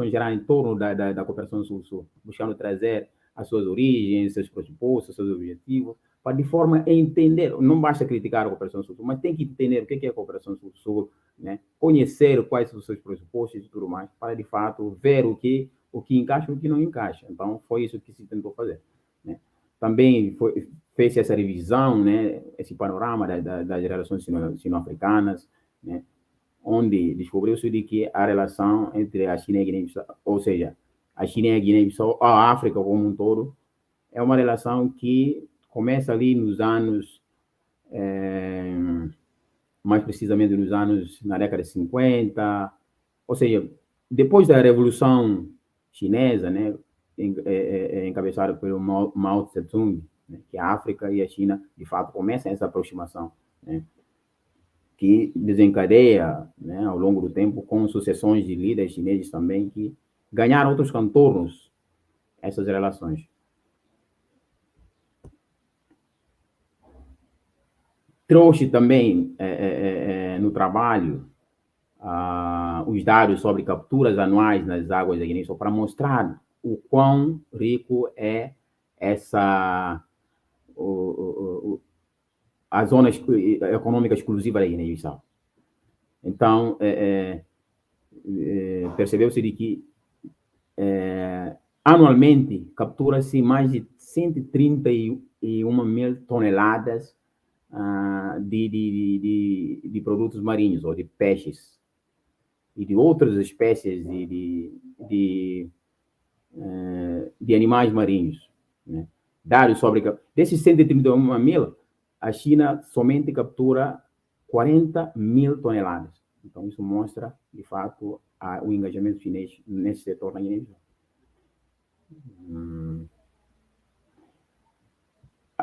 geral em torno da cooperação sul-sul, buscando trazer as suas origens, seus pressupostos, seus objetivos, para de forma a entender, não basta criticar a cooperação sul-sul, mas tem que entender o que é a cooperação sul-sul, né? Conhecer quais são os seus pressupostos e tudo mais, para de fato ver o que encaixa e o que não encaixa. Então, foi isso que se tentou fazer, né? Também fez essa revisão, né, esse panorama das relações sino-africanas, né, onde descobriu-se de que a relação entre a China e a Guiné-Bissau, ou seja, a China e a Guiné-Bissau, a África como um todo, é uma relação que começa ali nos anos, mais precisamente na década de 50, ou seja, depois da Revolução Chinesa, né, encabeçada pelo Mao Tse-tung, né, que a África e a China, de fato, começam essa aproximação, né, que desencadeia, né, ao longo do tempo, com sucessões de líderes chineses também, que ganharam outros contornos essas relações. Trouxe também no trabalho os dados sobre capturas anuais nas águas da Guiné-Bissau para mostrar o quão rico é a zona econômica exclusiva da Guiné-Bissau. Então, percebeu-se de que anualmente captura-se mais de 131 mil toneladas de produtos marinhos, ou de peixes, e de outras espécies de de animais marinhos, né? Dados sobre... Desses 131 mil, a China somente captura 40 mil toneladas. Então, isso mostra, de fato, o engajamento chinês nesse setor na Guiné-Bissau.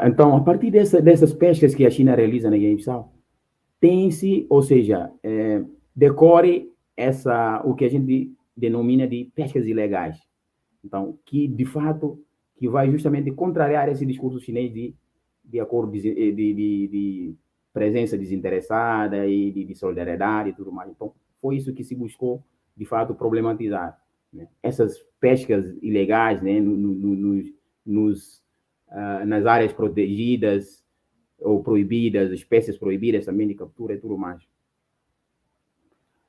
Então, a partir dessas pescas que a China realiza na Guiné-Bissau, tem-se, ou seja, decorre o que a gente denomina de pescas ilegais. Então, que, de fato, que vai justamente contrariar esse discurso chinês de acordo de presença desinteressada e de solidariedade e tudo mais. Então, foi isso que se buscou, de fato, problematizar, né? Essas pescas ilegais, né, nas áreas protegidas ou proibidas, espécies proibidas também de captura e tudo mais.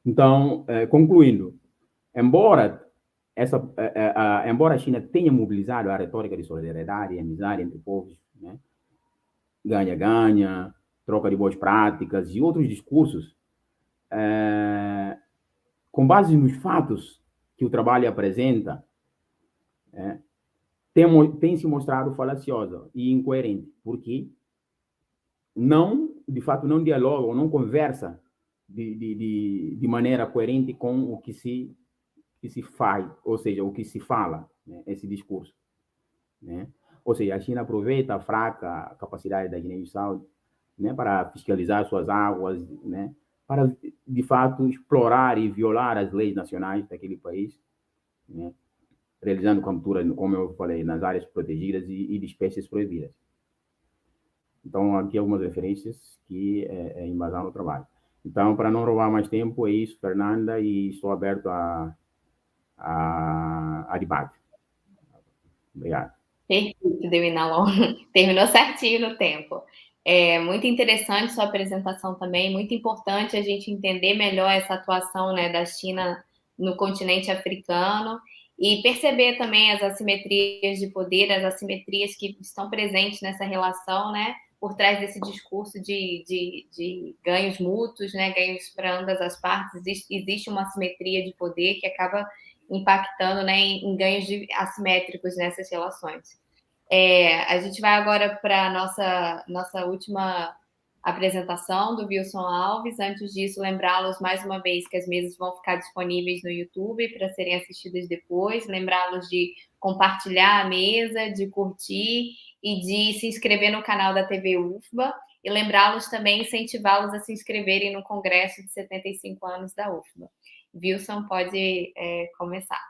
Então, concluindo, embora a China tenha mobilizado a retórica de solidariedade e amizade entre povos, né, ganha-ganha, troca de boas práticas e outros discursos, com base nos fatos que o trabalho apresenta, tem se mostrado falaciosa e incoerente, porque de fato, não dialoga ou não conversa de maneira coerente com o que se faz, ou seja, o que se fala, né, esse discurso, né? Ou seja, a China aproveita a fraca capacidade da Guiné-Bissau, né, para fiscalizar suas águas, né, para, de fato, explorar e violar as leis nacionais daquele país, né, realizando captura, como eu falei, nas áreas protegidas e de espécies proibidas. Então, aqui algumas referências que embasam o trabalho. Então, para não roubar mais tempo, é isso, Fernanda, e estou aberto a debate. Obrigado. Perfeito, Deminalon. Terminou certinho no tempo. É muito interessante sua apresentação também, muito importante a gente entender melhor essa atuação, né, da China no continente africano e perceber também as assimetrias de poder, as assimetrias que estão presentes nessa relação, né, por trás desse discurso de ganhos mútuos, né, ganhos para ambas as partes. Existe uma assimetria de poder que acaba impactando, né, em ganhos assimétricos nessas relações. A gente vai agora para a nossa última apresentação do Wilson Alves. Antes disso, lembrá-los mais uma vez que as mesas vão ficar disponíveis no YouTube para serem assistidas depois. Lembrá-los de compartilhar a mesa, de curtir e de se inscrever no canal da TV UFBA. E lembrá-los também, incentivá-los a se inscreverem no Congresso de 75 anos da UFBA. Wilson, pode começar.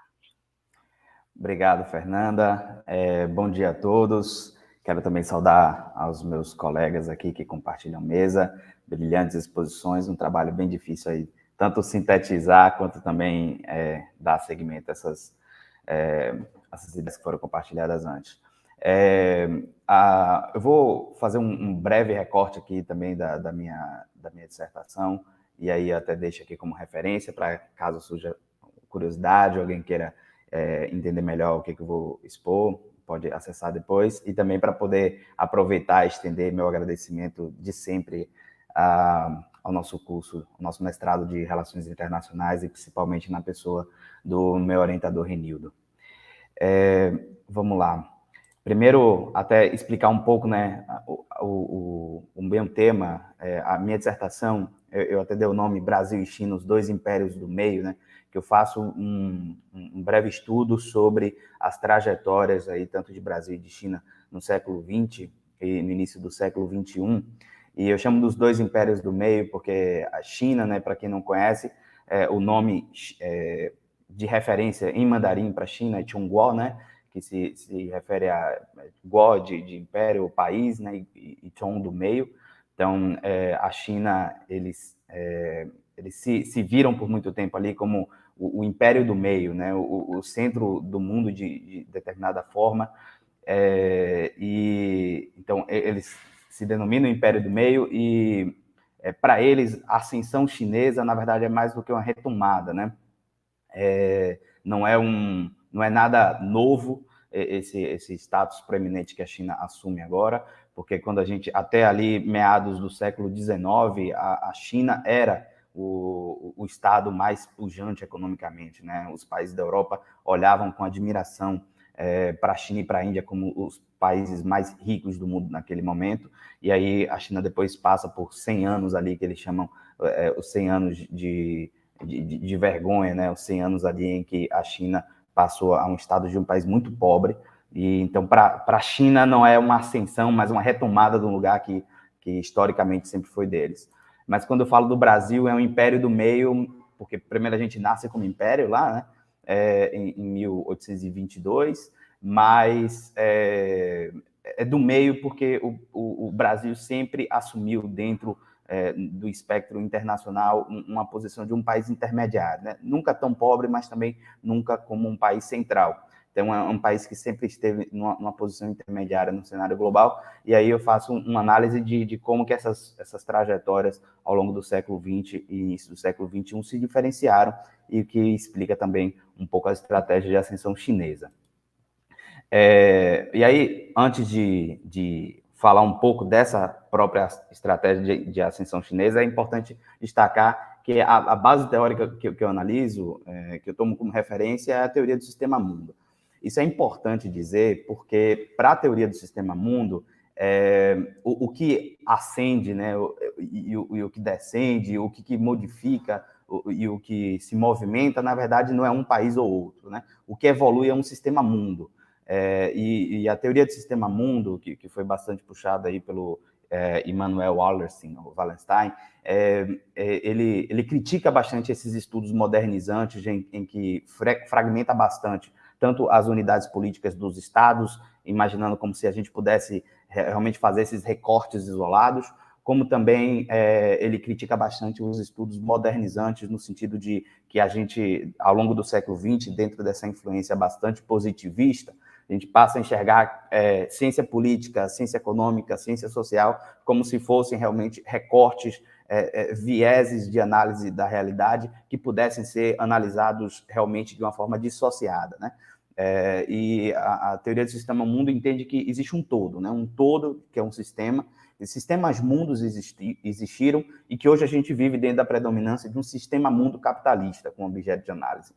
Obrigado, Fernanda. Bom dia a todos. Quero também saudar aos meus colegas aqui que compartilham mesa, brilhantes exposições, um trabalho bem difícil aí, tanto sintetizar quanto também dar seguimento a essas ideias que foram compartilhadas antes. Eu vou fazer um breve recorte aqui também da minha dissertação, e aí até deixo aqui como referência para caso surja curiosidade, alguém queira entender melhor o que eu vou expor, pode acessar depois, e também para poder aproveitar e estender meu agradecimento de sempre ao nosso curso, ao nosso mestrado de Relações Internacionais, e principalmente na pessoa do meu orientador Renildo. Vamos lá. Primeiro, até explicar um pouco, né, o meu tema, a minha dissertação, eu até dei o nome Brasil e China, os dois impérios do meio, né, que eu faço um breve estudo sobre as trajetórias aí, tanto de Brasil e de China no século XX e no início do século XXI, e eu chamo dos dois impérios do meio porque a China, né, para quem não conhece, o nome de referência em mandarim para a China é Chongguo, né, que se refere a Guo de império, o país, né, e Chong do meio. Então, a China, eles se viram por muito tempo ali como o império do meio, né, o centro do mundo de determinada forma, e então eles se denominam império do meio e para eles a ascensão chinesa na verdade é mais do que uma retomada, né? Não é nada novo esse status proeminente que a China assume agora, porque quando a gente, até ali meados do século XIX, a China era o estado mais pujante economicamente, né? Os países da Europa olhavam com admiração para a China e para a Índia como os países mais ricos do mundo naquele momento, e aí a China depois passa por 100 anos ali, que eles chamam os 100 anos de vergonha, né? Os 100 anos ali em que a China passou a um estado de um país muito pobre, e então para a China não é uma ascensão, mas uma retomada de um lugar que historicamente sempre foi deles. Mas quando eu falo do Brasil, é um império do meio, porque primeiro a gente nasce como império lá, né? Em 1822, mas é do meio porque o Brasil sempre assumiu dentro do espectro internacional uma posição de um país intermediário, né? Nunca tão pobre, mas também nunca como um país central. Então, é um país que sempre esteve numa posição intermediária no cenário global, e aí eu faço uma análise de como que essas trajetórias ao longo do século XX e início do século XXI se diferenciaram, e o que explica também um pouco a estratégia de ascensão chinesa. E aí, antes de falar um pouco dessa própria estratégia de ascensão chinesa, é importante destacar que a base teórica que eu analiso, que eu tomo como referência, é a teoria do sistema mundo. Isso é importante dizer porque, para a teoria do sistema mundo, o que ascende, né, e o que descende, o que modifica e o que se movimenta, na verdade, não é um país ou outro, né? O que evolui é um sistema mundo. E a teoria do sistema mundo, que foi bastante puxada aí pelo Immanuel Wallerstein, ele critica bastante esses estudos modernizantes em que fragmenta bastante tanto as unidades políticas dos estados, imaginando como se a gente pudesse realmente fazer esses recortes isolados, como também ele critica bastante os estudos modernizantes, no sentido de que a gente, ao longo do século XX, dentro dessa influência bastante positivista, a gente passa a enxergar ciência política, ciência econômica, ciência social, como se fossem realmente recortes, vieses de análise da realidade que pudessem ser analisados realmente de uma forma dissociada, né? E a teoria do sistema mundo entende que existe um todo, né? Um todo que é um sistema. E sistemas mundos existiram e que hoje a gente vive dentro da predominância de um sistema mundo capitalista como objeto de análise.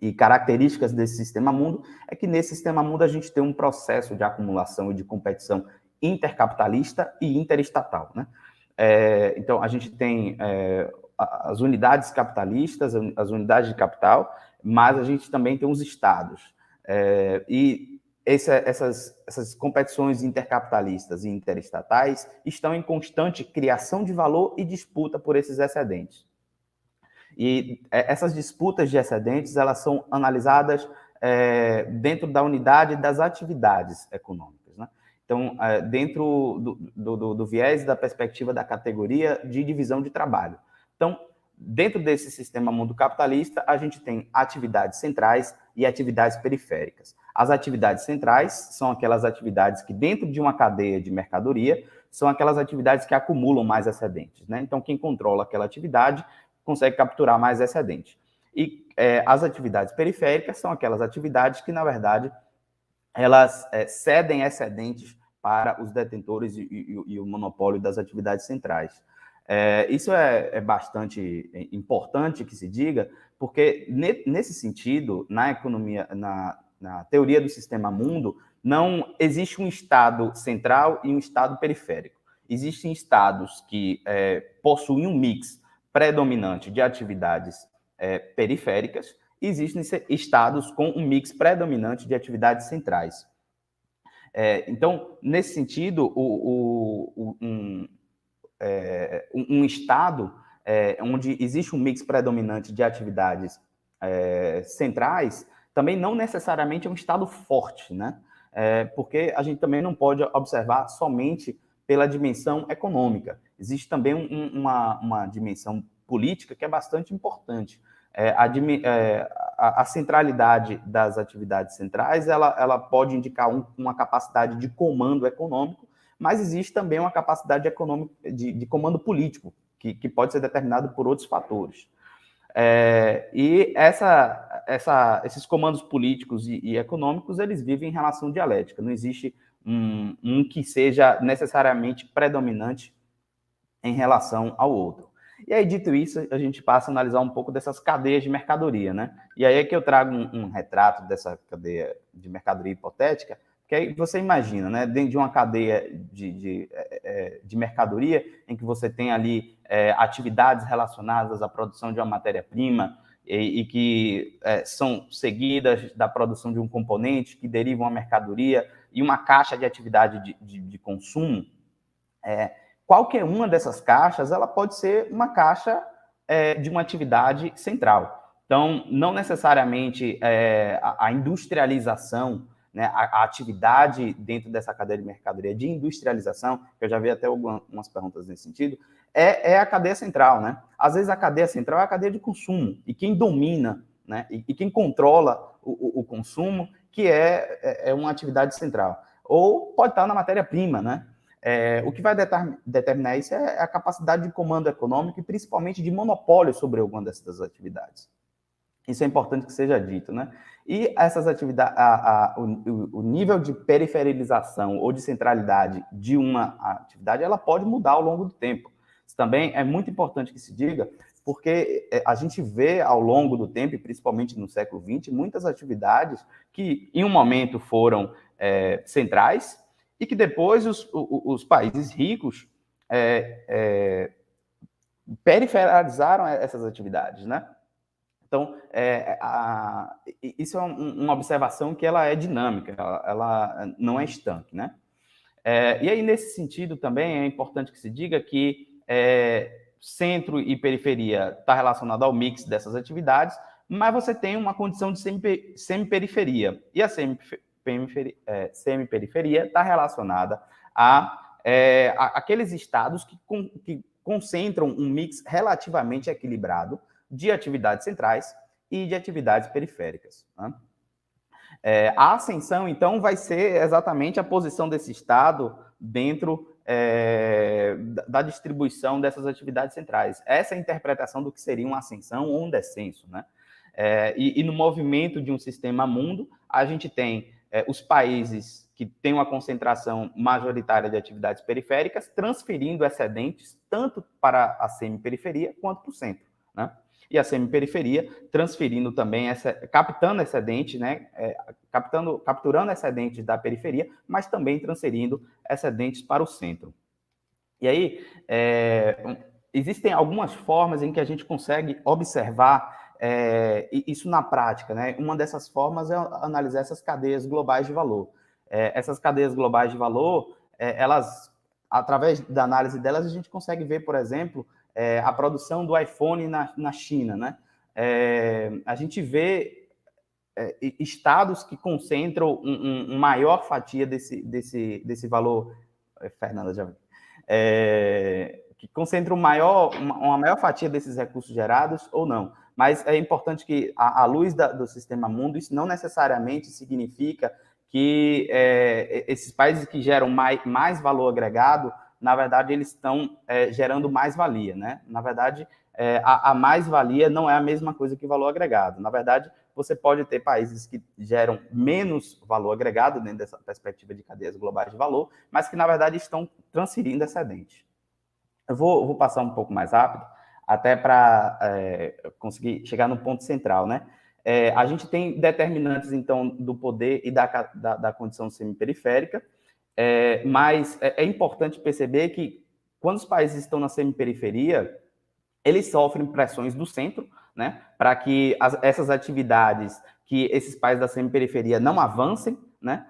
E características desse sistema mundo é que nesse sistema mundo a gente tem um processo de acumulação e de competição intercapitalista e interestatal, né? Então, a gente tem as unidades capitalistas, as unidades de capital, mas a gente também tem os estados. E essas competições intercapitalistas e interestatais estão em constante criação de valor e disputa por esses excedentes. E essas disputas de excedentes, elas são analisadas dentro da unidade das atividades econômicas, né? Então, dentro do viés da perspectiva da categoria de divisão de trabalho. Então, dentro desse sistema mundo capitalista, a gente tem atividades centrais e atividades periféricas. As atividades centrais são aquelas atividades que, dentro de uma cadeia de mercadoria, são aquelas atividades que acumulam mais excedentes, né? Então, quem controla aquela atividade consegue capturar mais excedente. E as atividades periféricas são aquelas atividades que, na verdade, elas cedem excedentes para os detentores e o monopólio das atividades centrais. Isso é bastante importante que se diga, porque nesse sentido, na economia, na teoria do sistema mundo, não existe um estado central e um estado periférico. Existem estados que possuem um mix predominante de atividades periféricas, e existem estados com um mix predominante de atividades centrais. Então, nesse sentido, um estado onde existe um mix predominante de atividades centrais, também não necessariamente é um estado forte, né? Porque a gente também não pode observar somente pela dimensão econômica. Existe também uma dimensão política que é bastante importante. A centralidade das atividades centrais, ela pode indicar uma capacidade de comando econômico, mas existe também uma capacidade econômica de comando político, que pode ser determinado por outros fatores. E esses comandos políticos e econômicos, eles vivem em relação dialética. Não existe um que seja necessariamente predominante em relação ao outro. E aí, dito isso, a gente passa a analisar um pouco dessas cadeias de mercadoria, né? E aí é que eu trago um retrato dessa cadeia de mercadoria hipotética, que aí você imagina, né? Dentro de uma cadeia de mercadoria, em que você tem ali atividades relacionadas à produção de uma matéria-prima e que são seguidas da produção de um componente que deriva uma mercadoria e uma caixa de atividade de consumo, qualquer uma dessas caixas, ela pode ser uma caixa de uma atividade central. Então, não necessariamente a industrialização, né, a atividade dentro dessa cadeia de mercadoria de industrialização, que eu já vi até algumas perguntas nesse sentido, é a cadeia central, né? Às vezes a cadeia central é a cadeia de consumo, e quem domina, né, e quem controla o consumo, que é uma atividade central. Ou pode estar na matéria-prima, né? O que vai determinar isso é a capacidade de comando econômico e principalmente de monopólio sobre alguma dessas atividades. Isso é importante que seja dito, né? E essas atividades, o nível de periferização ou de centralidade de uma atividade, ela pode mudar ao longo do tempo. Isso também é muito importante que se diga, porque a gente vê ao longo do tempo, e principalmente no século XX, muitas atividades que em um momento foram centrais e que depois os países ricos periferizaram essas atividades, né? Então, isso é uma observação que ela é dinâmica, ela não é estanque, né? E aí, nesse sentido, também é importante que se diga que centro e periferia está relacionado ao mix dessas atividades, mas você tem uma condição de semiperiferia. E a semiperiferia está relacionada àqueles estados que concentram um mix relativamente equilibrado de atividades centrais e de atividades periféricas, né? A ascensão, então, vai ser exatamente a posição desse estado dentro da distribuição dessas atividades centrais. Essa é a interpretação do que seria uma ascensão ou um descenso, né? E no movimento de um sistema mundo, a gente tem os países que têm uma concentração majoritária de atividades periféricas transferindo excedentes tanto para a semiperiferia quanto para o centro, né? E a semiperiferia transferindo também, captando excedente, né? Capturando excedentes da periferia, mas também transferindo excedentes para o centro. E aí, existem algumas formas em que a gente consegue observar isso na prática, né? Uma dessas formas é analisar essas cadeias globais de valor. Essas cadeias globais de valor, elas, através da análise delas, a gente consegue ver, por exemplo, a produção do iPhone na China, né? A gente vê estados que concentram uma maior fatia desse valor. Fernanda, já vi. Que concentram uma maior fatia desses recursos gerados ou não. Mas é importante que, à luz do sistema mundo, isso não necessariamente significa que esses países que geram mais valor agregado, na verdade, eles estão gerando mais-valia, né? Na verdade, a mais-valia não é a mesma coisa que valor agregado. Na verdade, você pode ter países que geram menos valor agregado dentro dessa perspectiva de cadeias globais de valor, mas que, na verdade, estão transferindo excedente. Eu vou passar um pouco mais rápido, até para conseguir chegar no ponto central, né? A gente tem determinantes, então, do poder e da condição semiperiférica, mas é importante perceber que, quando os países estão na semiperiferia, eles sofrem pressões do centro, né, para que essas atividades, que esses países da semiperiferia não avancem, né,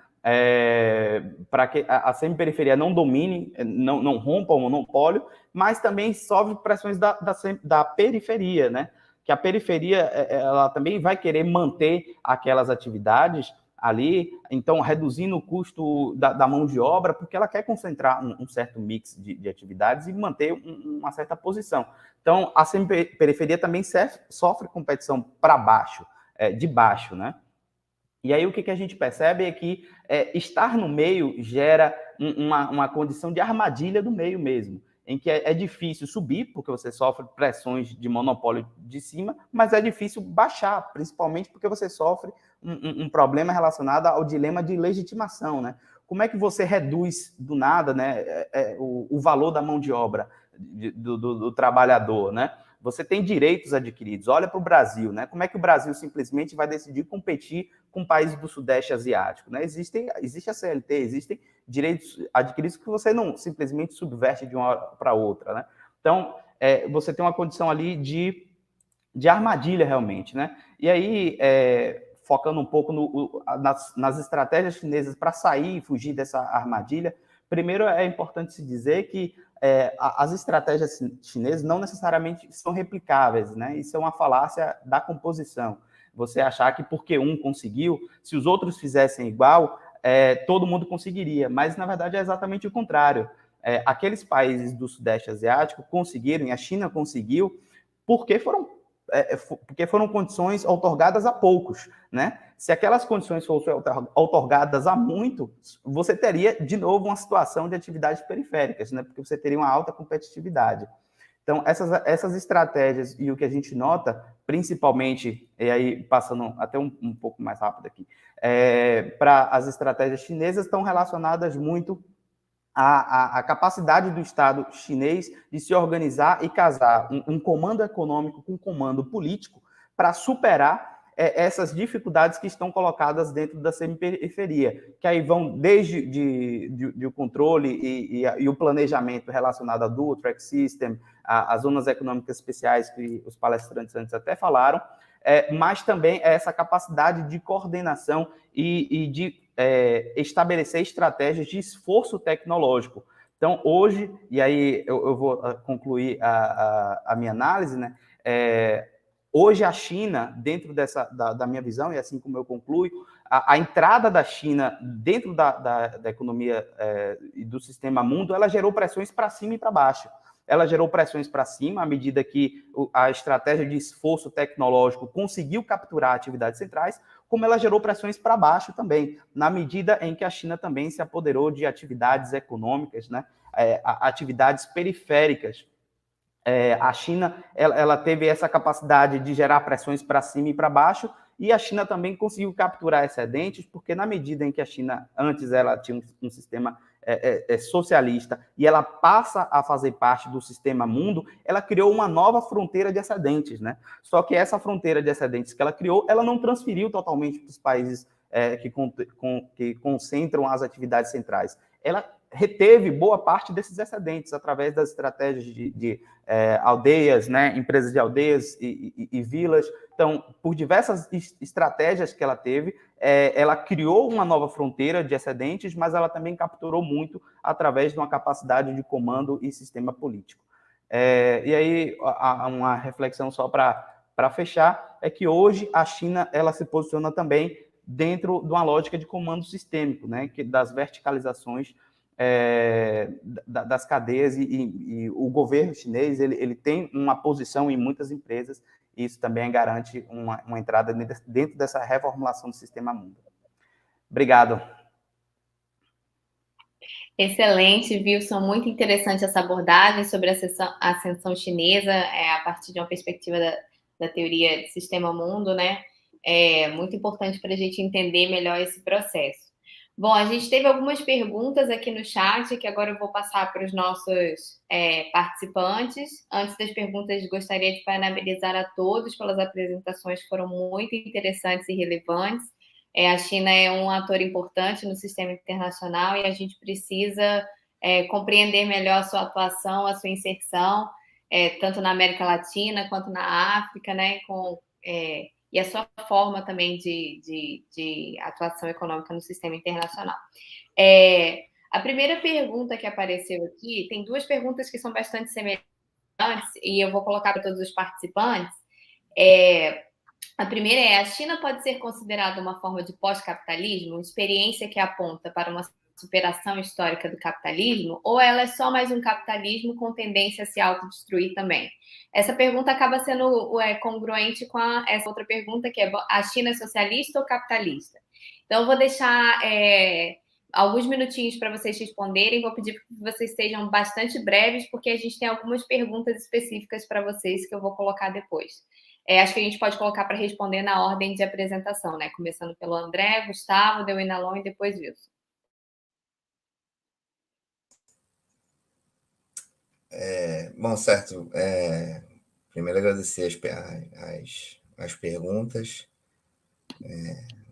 para que a semiperiferia não domine, não rompa o monopólio, mas também sofre pressões da periferia, né, que a periferia ela também vai querer manter aquelas atividades ali, então reduzindo o custo da mão de obra, porque ela quer concentrar um certo mix de atividades e manter uma certa posição. Então, a semiperiferia também sofre competição para baixo, de baixo, né? E aí o que a gente percebe é que estar no meio gera uma condição de armadilha do meio mesmo, em que é difícil subir, porque você sofre pressões de monopólio de cima, mas é difícil baixar, principalmente porque você sofre um problema relacionado ao dilema de legitimação, né? Como é que você reduz do nada, né, o valor da mão de obra? do trabalhador, né? Você tem direitos adquiridos. Olha para o Brasil, né? Como é que o Brasil simplesmente vai decidir competir com países do Sudeste Asiático, né? Existe a CLT, existem direitos adquiridos que você não simplesmente subverte de uma hora para outra, né? Então, você tem uma condição ali de armadilha, realmente, né? E aí, focando um pouco nas estratégias chinesas para sair e fugir dessa armadilha, primeiro é importante se dizer que as estratégias chinesas não necessariamente são replicáveis, né? Isso é uma falácia da composição. Você achar que porque um conseguiu, se os outros fizessem igual, todo mundo conseguiria. Mas, na verdade, é exatamente o contrário. Aqueles países do Sudeste Asiático conseguiram, e a China conseguiu, porque foram condições outorgadas a poucos, né? Se aquelas condições fossem outorgadas a muitos, você teria, de novo, uma situação de atividades periféricas, né? Porque você teria uma alta competitividade. Então, essas estratégias, e o que a gente nota, principalmente, e aí passando até um pouco mais rápido aqui, para as estratégias chinesas, estão relacionadas muito a capacidade do Estado chinês de se organizar e casar um comando econômico com um comando político para superar essas dificuldades que estão colocadas dentro da semiperiferia, que aí vão desde o controle e o planejamento relacionado a Dual Track System, as zonas econômicas especiais que os palestrantes antes até falaram, mas também essa capacidade de coordenação e de estabelecer estratégias de esforço tecnológico. Então, hoje, e aí eu vou concluir a minha análise, né? Hoje a China, dentro da minha visão, e assim como eu concluo, a entrada da China dentro da economia e do sistema mundo, ela gerou pressões para cima e para baixo. Ela gerou pressões para cima à medida que a estratégia de esforço tecnológico conseguiu capturar atividades centrais, como ela gerou pressões para baixo também, na medida em que a China também se apoderou de atividades econômicas, né, atividades periféricas. A China ela teve essa capacidade de gerar pressões para cima e para baixo, e a China também conseguiu capturar excedentes, porque na medida em que a China, antes ela tinha um sistema socialista, e ela passa a fazer parte do sistema mundo, ela criou uma nova fronteira de excedentes, né? Só que essa fronteira de excedentes que ela criou, ela não transferiu totalmente para os países que concentram as atividades centrais. Ela reteve boa parte desses excedentes através das estratégias de aldeias, né, empresas de aldeias e vilas. Então, por diversas estratégias que ela teve, ela criou uma nova fronteira de excedentes, mas ela também capturou muito através de uma capacidade de comando e sistema político. E aí, uma reflexão só para fechar, é que hoje a China ela se posiciona também dentro de uma lógica de comando sistêmico, né, das verticalizações das cadeias, e o governo chinês ele tem uma posição em muitas empresas, e isso também garante uma entrada dentro dessa reformulação do sistema mundo. Obrigado. Excelente, Wilson, muito interessante essa abordagem sobre a ascensão chinesa, a partir de uma perspectiva da teoria de sistema mundo, né? É muito importante para a gente entender melhor esse processo. Bom, a gente teve algumas perguntas aqui no chat, que agora eu vou passar para os nossos participantes. Antes das perguntas, gostaria de parabenizar a todos pelas apresentações, que foram muito interessantes e relevantes. A China é um ator importante no sistema internacional e a gente precisa compreender melhor a sua atuação, a sua inserção, tanto na América Latina quanto na África, né, e a sua forma também de atuação econômica no sistema internacional. A primeira pergunta que apareceu aqui, tem duas perguntas que são bastante semelhantes, e eu vou colocar para todos os participantes. A primeira é: a China pode ser considerada uma forma de pós-capitalismo, uma experiência que aponta para uma superação histórica do capitalismo, ou ela é só mais um capitalismo com tendência a se autodestruir também? Essa pergunta acaba sendo congruente com essa outra pergunta, que é: a China é socialista ou capitalista? Então, eu vou deixar alguns minutinhos para vocês responderem, vou pedir que vocês sejam bastante breves, porque a gente tem algumas perguntas específicas para vocês que eu vou colocar depois. Acho que a gente pode colocar para responder na ordem de apresentação, né? Começando pelo André, Gustavo, Deuinalon e depois Wilson. Bom, certo. Primeiro, agradecer as perguntas.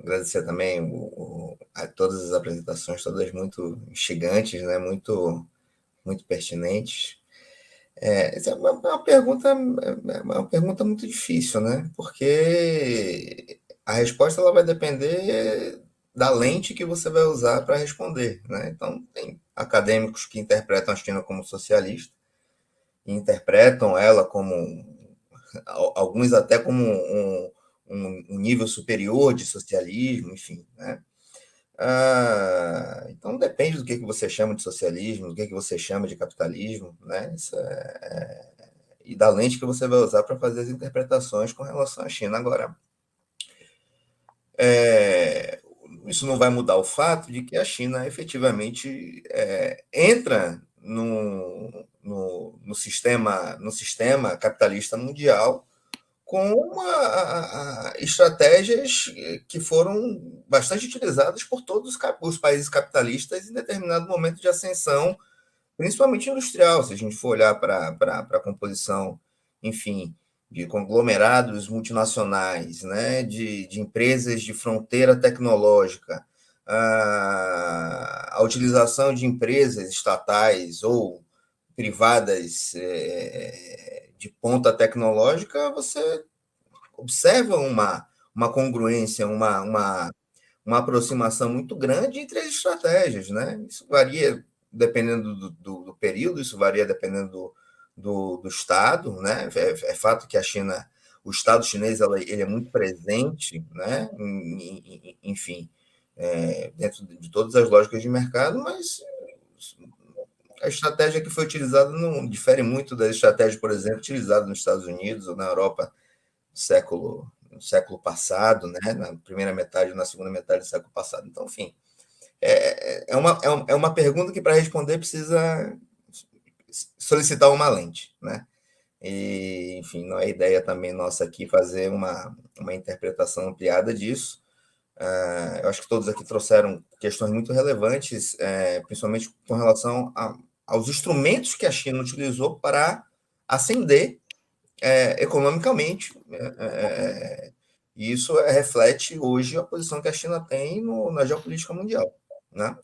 Agradecer também a todas as apresentações, todas muito instigantes, né? Muito pertinentes. Essa é uma pergunta muito difícil, né? Porque a resposta ela vai depender da lente que você vai usar para responder, né? Então, tem acadêmicos que interpretam a China como socialista, e interpretam ela como, alguns até como um nível superior de socialismo, enfim, né? Então depende do que você chama de socialismo, do que você chama de capitalismo, né? E da lente que você vai usar para fazer as interpretações com relação à China. Agora, isso não vai mudar o fato de que a China efetivamente entra no sistema capitalista mundial com estratégias que foram bastante utilizadas por todos os países capitalistas em determinado momento de ascensão, principalmente industrial. Se a gente for olhar para a composição, enfim, de conglomerados multinacionais, né, de empresas de fronteira tecnológica, a utilização de empresas estatais ou privadas de ponta tecnológica, você observa uma congruência, uma aproximação muito grande entre as estratégias, né? Isso varia dependendo do período, isso varia dependendo do Estado, né? É fato que o Estado chinês ele é muito presente, né? Enfim, dentro de todas as lógicas de mercado, mas a estratégia que foi utilizada não difere muito da estratégia, por exemplo, utilizada nos Estados Unidos ou na Europa no século passado, né? Na primeira metade, na segunda metade do século passado. Então, enfim, é uma pergunta que, para responder, precisa solicitar uma lente, né? E, enfim, não é ideia também nossa aqui fazer uma interpretação ampliada disso. Eu acho que todos aqui trouxeram questões muito relevantes, principalmente com relação aos instrumentos que a China utilizou para ascender economicamente. E isso reflete hoje a posição que a China tem na geopolítica mundial, né?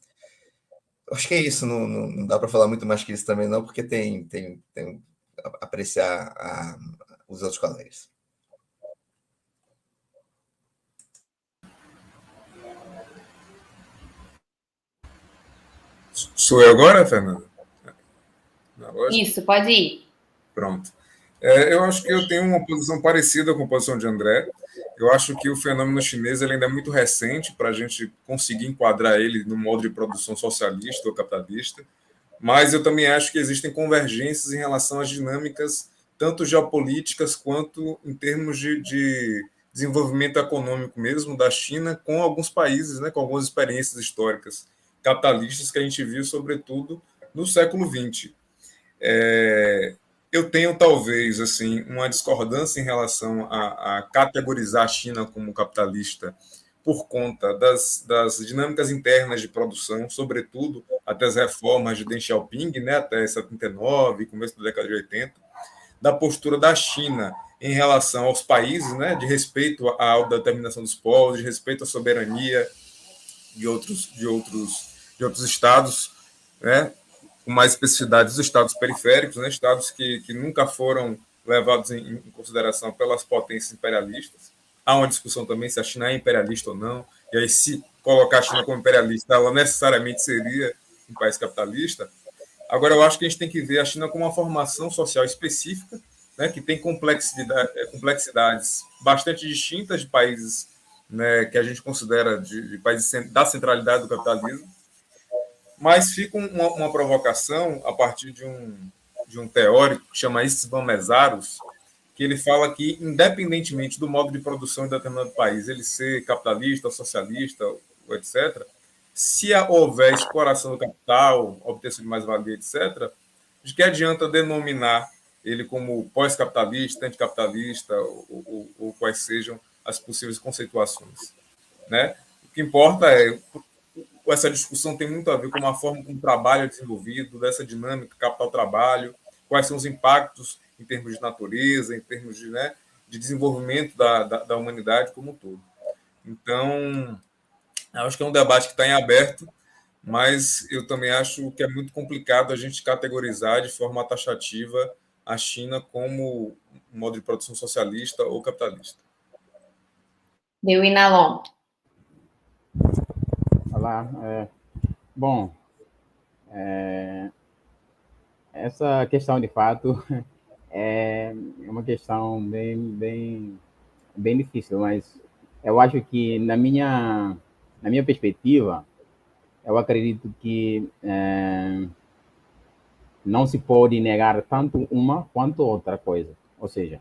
Acho que é isso, não dá para falar muito mais que isso também, não, porque tem apreciar os outros colegas. Sou eu agora, Fernanda? Isso, pode ir. Pronto. Eu acho que eu tenho uma posição parecida com a posição de André. Eu acho que o fenômeno chinês ele ainda é muito recente para a gente conseguir enquadrar ele no modo de produção socialista ou capitalista, mas eu também acho que existem convergências em relação às dinâmicas, tanto geopolíticas quanto em termos de desenvolvimento econômico mesmo da China com alguns países, né, com algumas experiências históricas capitalistas que a gente viu, sobretudo, no século XX. Eu tenho, talvez, assim, uma discordância em relação a categorizar a China como capitalista por conta das dinâmicas internas de produção, sobretudo até as reformas de Deng Xiaoping, né, até 79, começo da década de 80, da postura da China em relação aos países, né, de respeito à autodeterminação dos povos, de respeito à soberania de outros estados, né, com mais especificidades dos estados periféricos, né, estados que nunca foram levados em consideração pelas potências imperialistas. Há uma discussão também se a China é imperialista ou não, e aí se colocar a China como imperialista, ela necessariamente seria um país capitalista. Agora, eu acho que a gente tem que ver a China como uma formação social específica, né, que tem complexidades bastante distintas de países, né, que a gente considera de países da centralidade do capitalismo, mas fica uma provocação a partir de um teórico que chama Istvan Meszaros, que ele fala que, independentemente do modo de produção de determinado país, ele ser capitalista, socialista, etc., se houver exploração do capital, obtenção de mais-valia, etc., de que adianta denominar ele como pós-capitalista, anticapitalista, ou quais sejam as possíveis conceituações, né? O que importa essa discussão tem muito a ver com a forma como o trabalho é desenvolvido, dessa dinâmica capital-trabalho, quais são os impactos em termos de natureza, em termos de, né, de desenvolvimento da humanidade como um todo. Então, acho que é um debate que está em aberto, mas eu também acho que é muito complicado a gente categorizar de forma taxativa a China como um modo de produção socialista ou capitalista. Deu Inalon. Olá. Bom, essa questão, de fato, é uma questão bem difícil, mas eu acho que, na minha perspectiva, eu acredito que não se pode negar tanto uma quanto outra coisa. Ou seja,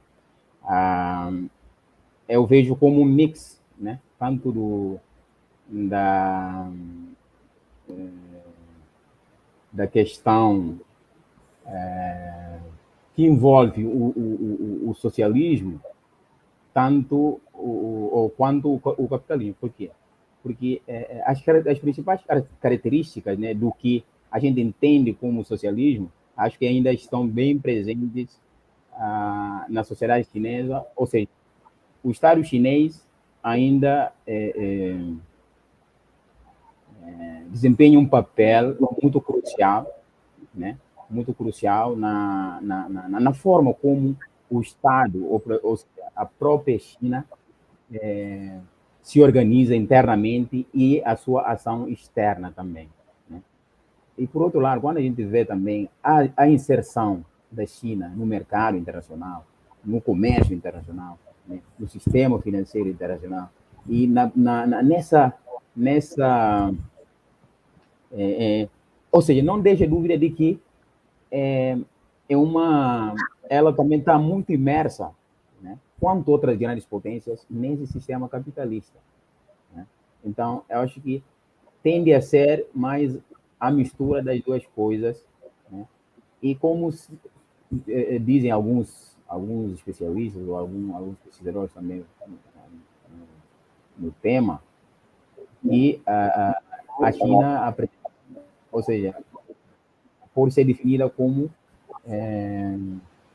eu vejo como um mix, né? Tanto da, da questão que envolve o socialismo, tanto ou quanto o capitalismo. Por quê? Porque as principais características, né, do que a gente entende como socialismo, acho que ainda estão bem presentes na sociedade chinesa, ou seja, o Estado chinês ainda desempenha um papel muito crucial, né? Muito crucial na forma como o Estado, ou a própria China, se organiza internamente e a sua ação externa também. Né? E, por outro lado, quando a gente vê também a inserção da China no mercado internacional, no comércio internacional, né? No sistema financeiro internacional, e nessa ou seja, não deixa dúvida de que é, ela também está muito imersa, né, quanto outras grandes potências, nesse sistema capitalista. Né? Então, eu acho que tende a ser mais a mistura das duas coisas. Né? E como dizem alguns especialistas, ou alguns pesquisadores também no tema, e a China, ou seja, pode ser definida como,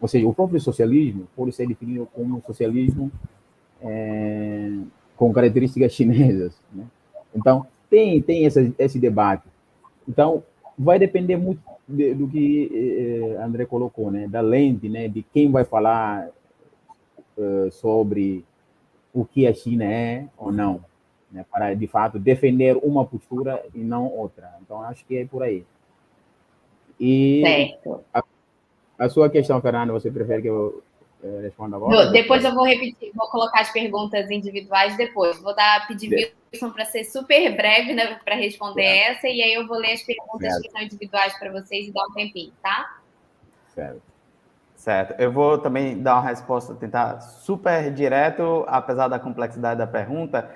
ou seja, o próprio socialismo pode ser definido como um socialismo com características chinesas. Né? Então, tem esse debate. Então, vai depender muito do que André colocou, né? Da lente, né? De quem vai falar sobre o que a China é ou não, né? Para, de fato, defender uma postura e não outra. Então, acho que é por aí. E Certo. a sua questão, Fernando, você prefere que eu responda agora? Depois eu vou repetir, vou colocar as perguntas individuais depois. Vou pedir Wilson para ser super breve, né, para responder essa, e aí eu vou ler as perguntas que são individuais para vocês e dar um tempinho, tá? Certo. Eu vou também dar uma resposta, tentar super direto, apesar da complexidade da pergunta.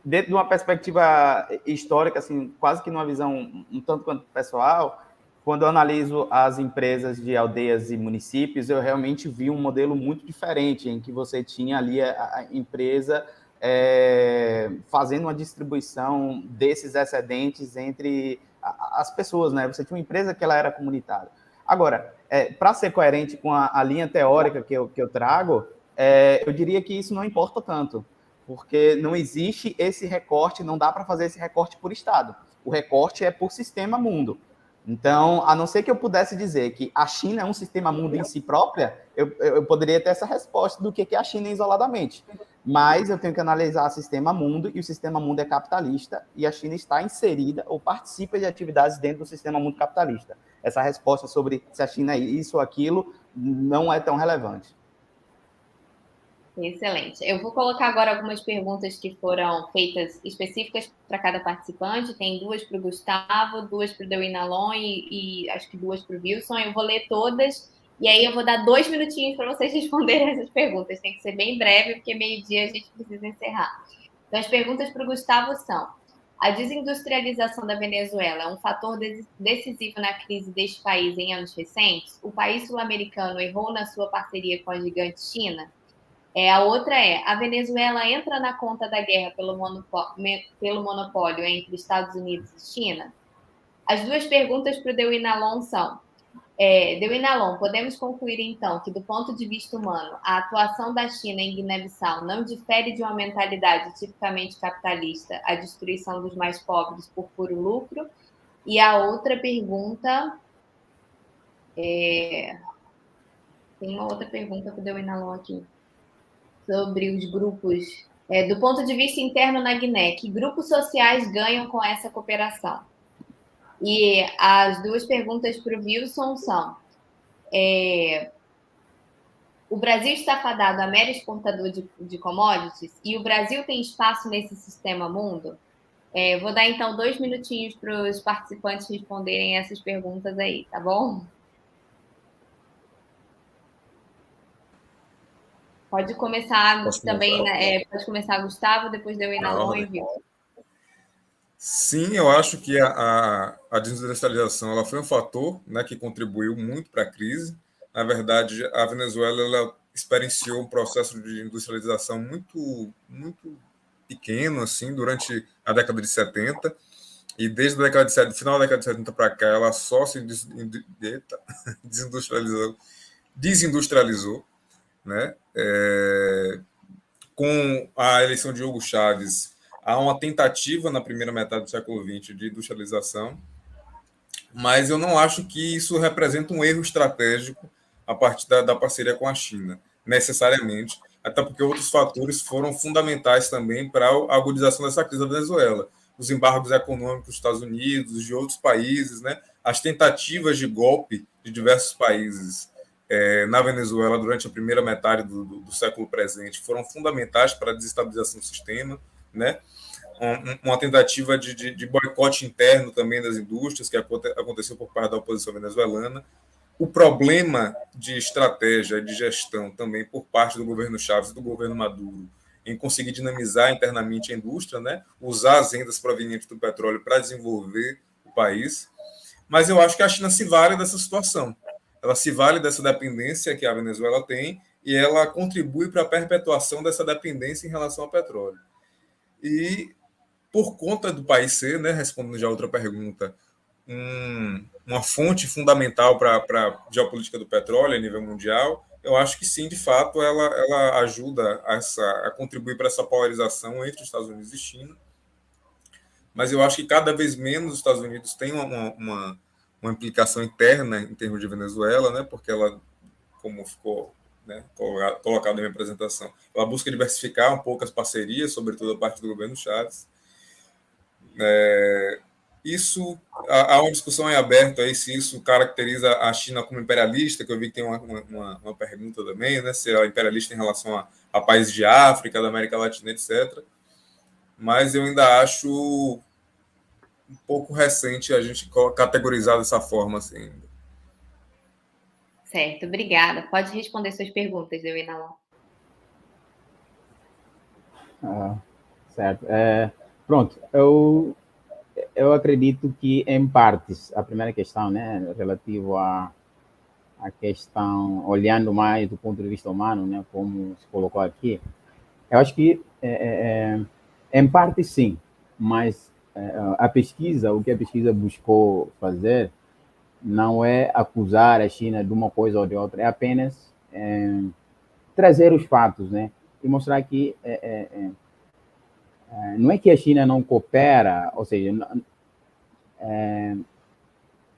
Dentro de uma perspectiva histórica, assim, quase que numa visão um tanto quanto pessoal, quando eu analiso as empresas de aldeias e municípios, eu realmente vi um modelo muito diferente, em que você tinha ali a empresa fazendo uma distribuição desses excedentes entre as pessoas, né? Você tinha uma empresa que ela era comunitária. Agora, para ser coerente com a linha teórica que eu trago, eu diria que isso não importa tanto, porque não existe esse recorte, não dá para fazer esse recorte por Estado. O recorte é por sistema mundo. Então, a não ser que eu pudesse dizer que a China é um sistema mundo em si própria, eu poderia ter essa resposta do que é a China isoladamente. Mas eu tenho que analisar o sistema mundo, e o sistema mundo é capitalista, e a China está inserida ou participa de atividades dentro do sistema mundo capitalista. Essa resposta sobre se a China é isso ou aquilo não é tão relevante. Excelente. Eu vou colocar agora algumas perguntas que foram feitas específicas para cada participante. Tem duas para o Gustavo, duas para o Dewinalon e acho que duas para o Wilson. Eu vou ler todas e aí eu vou dar 2 minutinhos para vocês responderem essas perguntas. Tem que ser bem breve, porque meio-dia a gente precisa encerrar. Então, as perguntas para o Gustavo são: a desindustrialização da Venezuela é um fator decisivo na crise deste país em anos recentes? O país sul-americano errou na sua parceria com a gigante China? A outra a Venezuela entra na conta da guerra pelo monopólio entre Estados Unidos e China? As duas perguntas para o Dewinalon são: Dewinalon, podemos concluir então que, do ponto de vista humano, a atuação da China em Guiné-Bissau não difere de uma mentalidade tipicamente capitalista, a destruição dos mais pobres por puro lucro? E a outra pergunta tem uma outra pergunta para o Dewinalon aqui, sobre os grupos. Do ponto de vista interno na Guiné, que grupos sociais ganham com essa cooperação? E as duas perguntas para o Wilson são: o Brasil está fadado a mero exportador de commodities? E o Brasil tem espaço nesse sistema mundo? Vou dar, então, 2 minutinhos para os participantes responderem essas perguntas aí, tá bom? Pode começar também, pode começar Gustavo, depois Dewinalon e Wilson. Sim, eu acho que a desindustrialização ela foi um fator, né, que contribuiu muito para a crise. Na verdade, a Venezuela ela experienciou um processo de industrialização muito, muito pequeno assim, durante a década de 70, e desde a década de 70, final da década de 70 para cá, ela só se desindustrializou, né? Com a eleição de Hugo Chávez, há uma tentativa na primeira metade do século XX de industrialização, mas eu não acho que isso representa um erro estratégico a partir da parceria com a China, necessariamente, até porque outros fatores foram fundamentais também para a agudização dessa crise da Venezuela. Os embargos econômicos dos Estados Unidos, de outros países, né? As tentativas de golpe de diversos países na Venezuela durante a primeira metade do século presente foram fundamentais para a desestabilização do sistema, né? Uma tentativa de boicote interno também das indústrias que aconteceu por parte da oposição venezuelana. O problema de estratégia, de gestão também por parte do governo Chávez e do governo Maduro em conseguir dinamizar internamente a indústria, né? Usar as rendas provenientes do petróleo para desenvolver o país. Mas eu acho que a China se vale dessa situação. Ela se vale dessa dependência que a Venezuela tem e ela contribui para a perpetuação dessa dependência em relação ao petróleo. E por conta do país ser, né, respondendo já outra pergunta, uma fonte fundamental para a geopolítica do petróleo a nível mundial, eu acho que sim, de fato, ela ajuda a contribuir para essa polarização entre os Estados Unidos e China. Mas eu acho que cada vez menos os Estados Unidos têm uma implicação interna em termos de Venezuela, né, porque ela, como ficou, né, colocado na minha apresentação, ela busca diversificar um pouco as parcerias, sobretudo a parte do governo Chávez. Isso há uma discussão em aberto aí se isso caracteriza a China como imperialista, que eu vi que tem uma pergunta também, né, se ela é imperialista em relação a países de África, da América Latina, etc. Mas eu ainda acho um pouco recente a gente categorizar dessa forma assim. Certo, obrigada. Pode responder suas perguntas, Dewinalon. Certo. Pronto, eu acredito que, em partes, a primeira questão, né, relativo à questão, olhando mais do ponto de vista humano, né, como se colocou aqui, eu acho que, em parte, sim, mas o que a pesquisa buscou fazer não é acusar a China de uma coisa ou de outra, é apenas trazer os fatos, né, e mostrar que não é que a China não coopera, ou seja,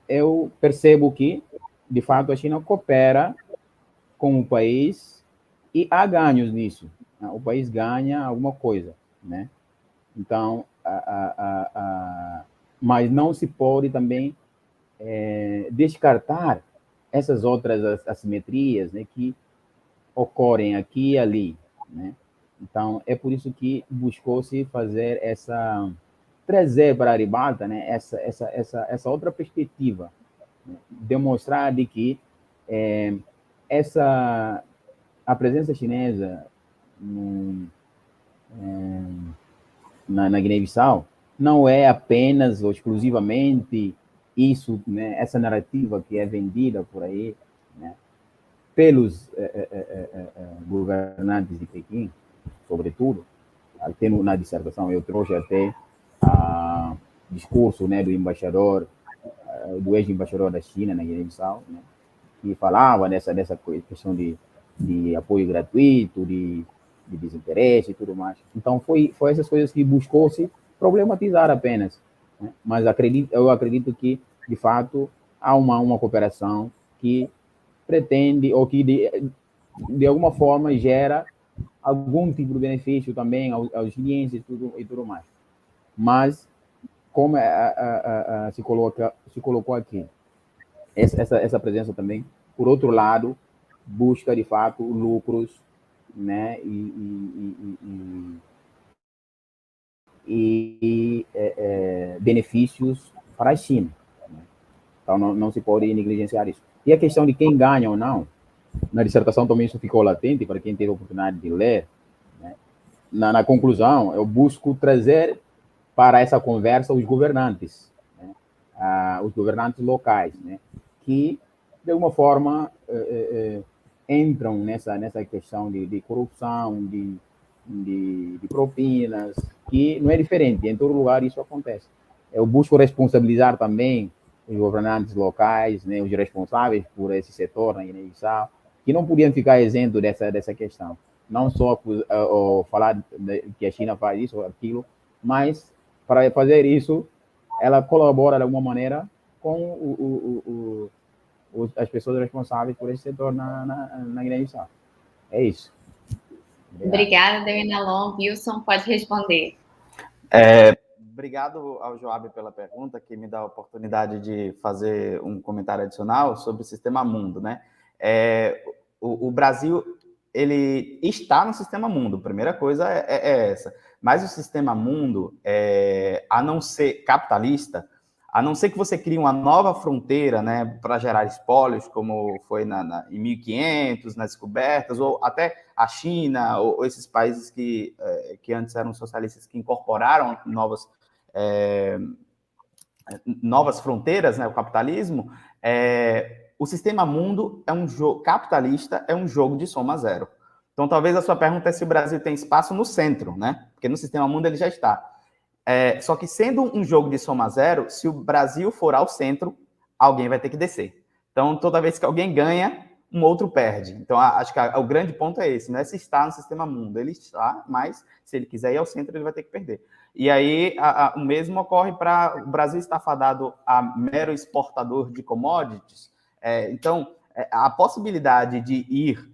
eu percebo que, de fato, a China coopera com o país e há ganhos nisso. O país ganha alguma coisa, né? Então, mas não se pode também descartar essas outras assimetrias, né, que ocorrem aqui e ali, né? Então, é por isso que buscou-se fazer trazer para a ribalta, né, essa outra perspectiva, né? Demonstrar de que a presença chinesa na Guiné-Bissau não é apenas ou exclusivamente isso, né, essa narrativa que é vendida por aí, né, pelos governantes de Pequim, sobretudo. Até na dissertação eu trouxe até discurso, né, do embaixador do ex-embaixador da China na Guiné-Bissau, né, que falava dessa questão de apoio gratuito, de desinteresse e tudo mais. Então, foi essas coisas que buscou-se problematizar apenas. Né? Mas eu acredito que, de fato, há uma cooperação que pretende, ou que de alguma forma gera algum tipo de benefício também aos clientes e tudo mais. Mas, como se colocou aqui, essa presença também, por outro lado, busca, de fato, lucros, né, benefícios para a China. Né? Então, não se pode negligenciar isso. E a questão de quem ganha ou não, na dissertação também isso ficou latente para quem teve a oportunidade de ler. Né? Na conclusão, eu busco trazer para essa conversa os governantes, né? Os governantes locais, né? Que, de alguma forma, entram nessa questão de corrupção, de propinas, que não é diferente, em todo lugar isso acontece. Eu busco responsabilizar também os governantes locais, né, os responsáveis por esse setor na Guiné-Bissau, que não podiam ficar isentos dessa questão. Não só falar que a China faz isso ou aquilo, mas para fazer isso, ela colabora de alguma maneira com as pessoas responsáveis por esse setor na Guiné-Bissau. É isso. Obrigada, Devina Long. Wilson, pode responder. Obrigado ao Joab pela pergunta, que me dá a oportunidade de fazer um comentário adicional sobre o Sistema Mundo, né? O Brasil, ele está no Sistema Mundo, a primeira coisa é essa. Mas o Sistema Mundo, a não ser capitalista, a não ser que você crie uma nova fronteira, né, para gerar espólios, como foi em 1500, nas descobertas, ou até a China, ou esses países que antes eram socialistas, que incorporaram novas fronteiras, né, o capitalismo, o Sistema Mundo é um jogo capitalista, é um jogo de soma zero. Então, talvez a sua pergunta é se o Brasil tem espaço no centro, né? Porque no Sistema Mundo ele já está. Só que sendo um jogo de soma zero, se o Brasil for ao centro, alguém vai ter que descer. Então, toda vez que alguém ganha, um outro perde. Então, acho que o grande ponto é esse, não é se está no Sistema Mundo. Ele está, mas se ele quiser ir ao centro, ele vai ter que perder. E aí, o mesmo ocorre para o Brasil estar fadado a mero exportador de commodities. Então, a possibilidade de ir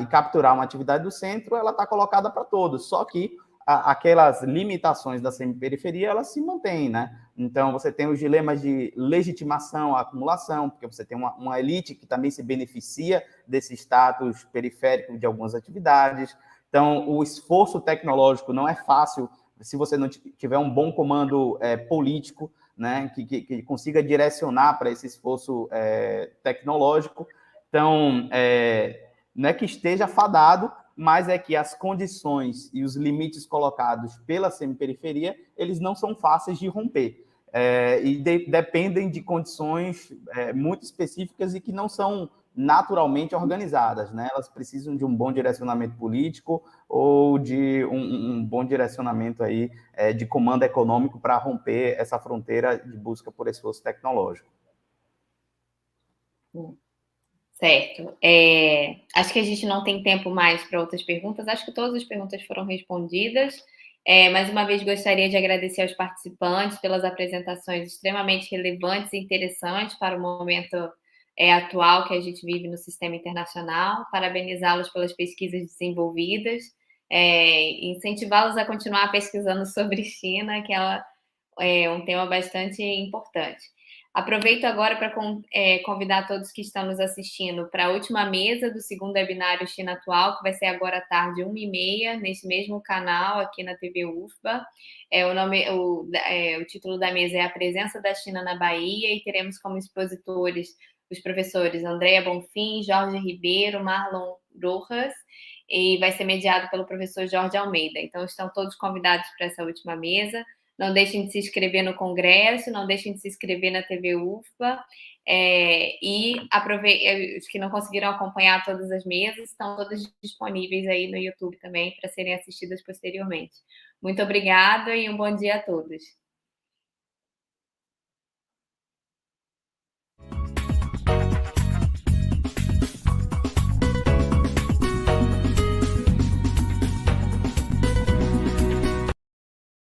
e capturar uma atividade do centro, ela está colocada para todos, só que aquelas limitações da semiperiferia, elas se mantêm, né? Então, você tem os dilemas de legitimação, acumulação, porque você tem uma elite que também se beneficia desse status periférico de algumas atividades. Então, o esforço tecnológico não é fácil se você não tiver um bom comando político, né, que consiga direcionar para esse esforço tecnológico. Então, não é que esteja fadado, mas é que as condições e os limites colocados pela semiperiferia, eles não são fáceis de romper. E dependem de condições muito específicas e que não são naturalmente organizadas, né? Elas precisam de um bom direcionamento político ou de um bom direcionamento aí, de comando econômico para romper essa fronteira de busca por esforço tecnológico. Certo. Acho que a gente não tem tempo mais para outras perguntas. Acho que todas as perguntas foram respondidas. Mais uma vez, gostaria de agradecer aos participantes pelas apresentações extremamente relevantes e interessantes para o momento atual que a gente vive no sistema internacional. Parabenizá-los pelas pesquisas desenvolvidas. Incentivá-los a continuar pesquisando sobre China, que é um tema bastante importante. Aproveito agora para convidar todos que estão nos assistindo para a última mesa do segundo webinário China Atual, que vai ser agora à tarde, 13h30, nesse mesmo canal, aqui na TV UFBA. O título da mesa é A Presença da China na Bahia, e teremos como expositores os professores Andréa Bonfim, Jorge Ribeiro, Marlon Rojas, e vai ser mediado pelo professor Jorge Almeida. Então, estão todos convidados para essa última mesa. Não deixem de se inscrever no Congresso, não deixem de se inscrever na TV UFBA, e os que não conseguiram acompanhar todas as mesas, estão todas disponíveis aí no YouTube também para serem assistidas posteriormente. Muito obrigada e um bom dia a todos.